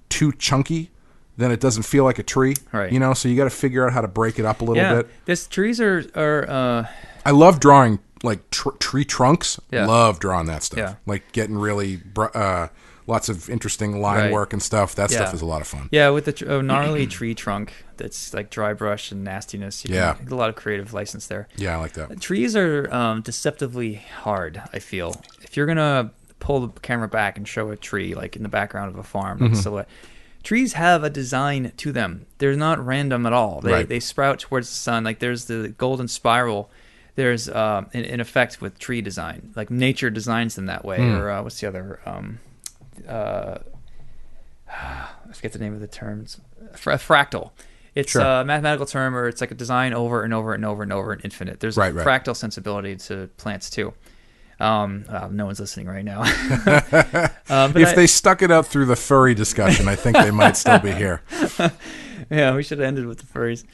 too chunky, then it doesn't feel like a tree. Right. So you got to figure out how to break it up a little bit. This trees are I love drawing like tree trunks. Yeah. Love drawing that stuff. Yeah. Like getting really lots of interesting line work and stuff. That stuff is a lot of fun. Yeah, with the gnarly tree trunk that's like dry brush and nastiness. You can get a lot of creative license there. Yeah, I like that. Trees are deceptively hard, I feel. If you're going to pull the camera back and show a tree like in the background of a farm, like silhouette, trees have a design to them. They're not random at all. They sprout towards the sun. Like there's the golden spiral. There's an effect with tree design. Like nature designs them that way. Or what's the other... I forget the name of the term. It's fractal. It's a mathematical term, or it's like a design over and over and over and over and infinite. There's a fractal sensibility to plants too. No one's listening right now. If they stuck it out through the furry discussion, I think they might still be here. Yeah, we should have ended with the furries.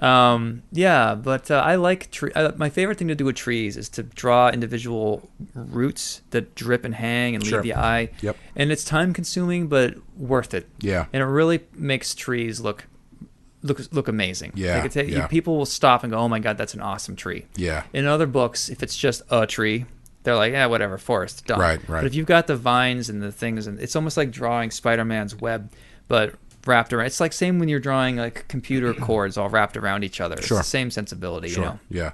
Yeah, but I like my favorite thing to do with trees is to draw individual roots that drip and hang and Sure. leave the eye. Yep. And it's time consuming, but worth it. Yeah. And it really makes trees look amazing. Yeah, Like yeah. people will stop and go, "Oh my god, that's an awesome tree." Yeah. In other books, if it's just a tree, they're like, "Yeah, whatever, forest, done." Right. But if you've got the vines and the things, and it's almost like drawing Spider-Man's web, but wrapped around. It's like same when you're drawing like computer cords all wrapped around each other. It's Sure. the same sensibility, Sure. you know. Yeah.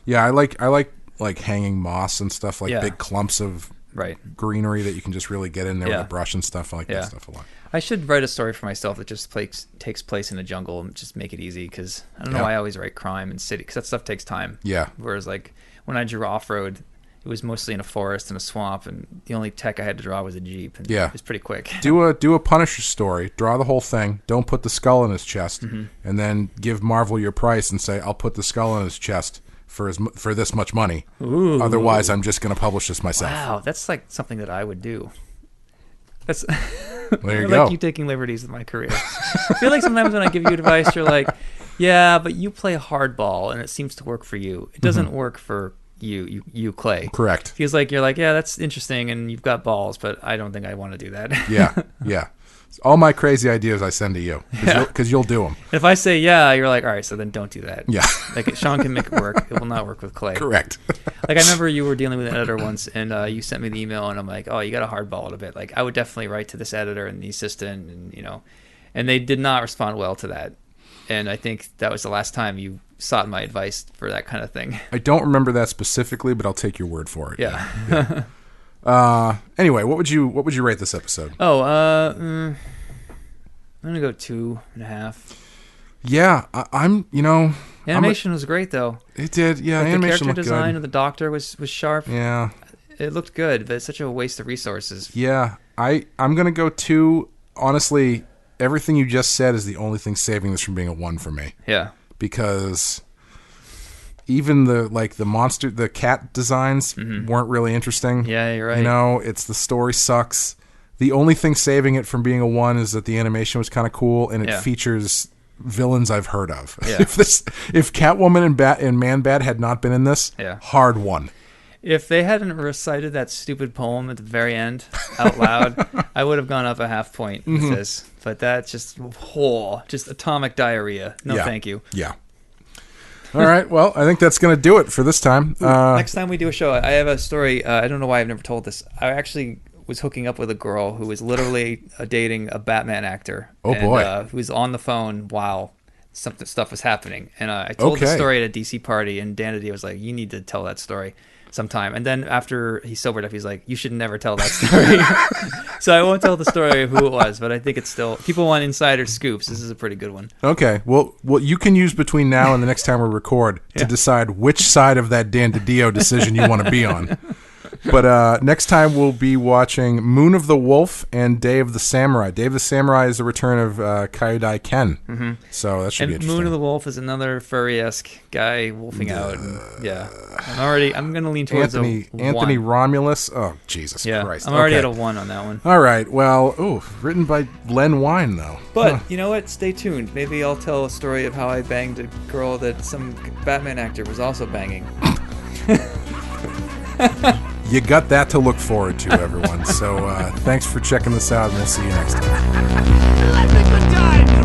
Yeah, I like hanging moss and stuff, like Yeah. big clumps of Right. greenery that you can just really get in there Yeah. with a brush and stuff. I like Yeah. that stuff a lot. I should write a story for myself that just takes place in the jungle and just make it easy, because I don't know Yeah. why I always write crime and city, because that stuff takes time. Yeah. Whereas like when I drew off-road, it was mostly in a forest and a swamp, and the only tech I had to draw was a Jeep. And Yeah. It was pretty quick. Do a Punisher story. Draw the whole thing. Don't put the skull in his chest, Mm-hmm. and then give Marvel your price and say, "I'll put the skull in his chest for this much money. Ooh. Otherwise, I'm just going to publish this myself." Wow, that's like something that I would do. That's There you I go. like you taking liberties with my career. I feel like sometimes when I give you advice, you're like, "Yeah, but you play hardball, and it seems to work for you. It doesn't work for you, Clay." Correct. Feels like you're like, "Yeah, that's interesting, and you've got balls, but I don't think I want to do that." Yeah. Yeah. All my crazy ideas I send to you because you'll do them. If I say yeah, you're like, "All right, so then don't do that." Yeah. Like Sean can make it work. It will not work with Clay. Correct. Like I remember you were dealing with an editor once, and you sent me the email, and I'm like, "Oh, you got to hardball it a bit." Like I would definitely write to this editor and the assistant, and they did not respond well to that. And I think that was the last time you sought my advice for that kind of thing. I don't remember that specifically, but I'll take your word for it. Yeah. Anyway, what would you rate this episode? Oh, I'm gonna go 2.5. Yeah, I'm. Animation was great though. It did. Yeah, Like the animation character looked design good. of the Doctor was sharp. Yeah. It looked good, but it's such a waste of resources. Yeah, I'm gonna go 2. Honestly, everything you just said is the only thing saving this from being a 1 for me. Yeah. Because even the cat designs weren't really interesting. Yeah, you're right. It's the story sucks. The only thing saving it from being a 1 is that the animation was kind of cool and it features villains I've heard of. Yeah. If Catwoman and Man-Bat had not been in this, hard 1. If they hadn't recited that stupid poem at the very end out loud, I would have gone up a half point with this. But that's just atomic diarrhea. No, thank you. Yeah. All right. Well, I think that's going to do it for this time. Next time we do a show, I have a story. I don't know why I've never told this. I actually was hooking up with a girl who was literally dating a Batman actor. Oh, boy. Who was on the phone while some stuff was happening. And I told the story at a DC party, and Dan Didio was like, "You need to tell that story sometime." And then after he sobered up, he's like, "You should never tell that story." So I won't tell the story of who it was, but I think it's still, people want insider scoops. This is a pretty good one. Okay. Well, you can use between now and the next time we record to decide which side of that Dan Didio decision you want to be on. But next time we'll be watching Moon of the Wolf and Day of the Samurai. Day of the Samurai is the return of Kaidai Ken. Mm-hmm. So that should be interesting. Moon of the Wolf is another furry-esque guy wolfing out. And, yeah. I'm going to lean towards Anthony Romulus. Oh, Jesus Christ. I'm already at a 1 on that one. All right. Well, written by Len Wein, though. But you know what? Stay tuned. Maybe I'll tell a story of how I banged a girl that some Batman actor was also banging. You got that to look forward to, everyone. So thanks for checking this out, and we'll see you next time. Let me good time.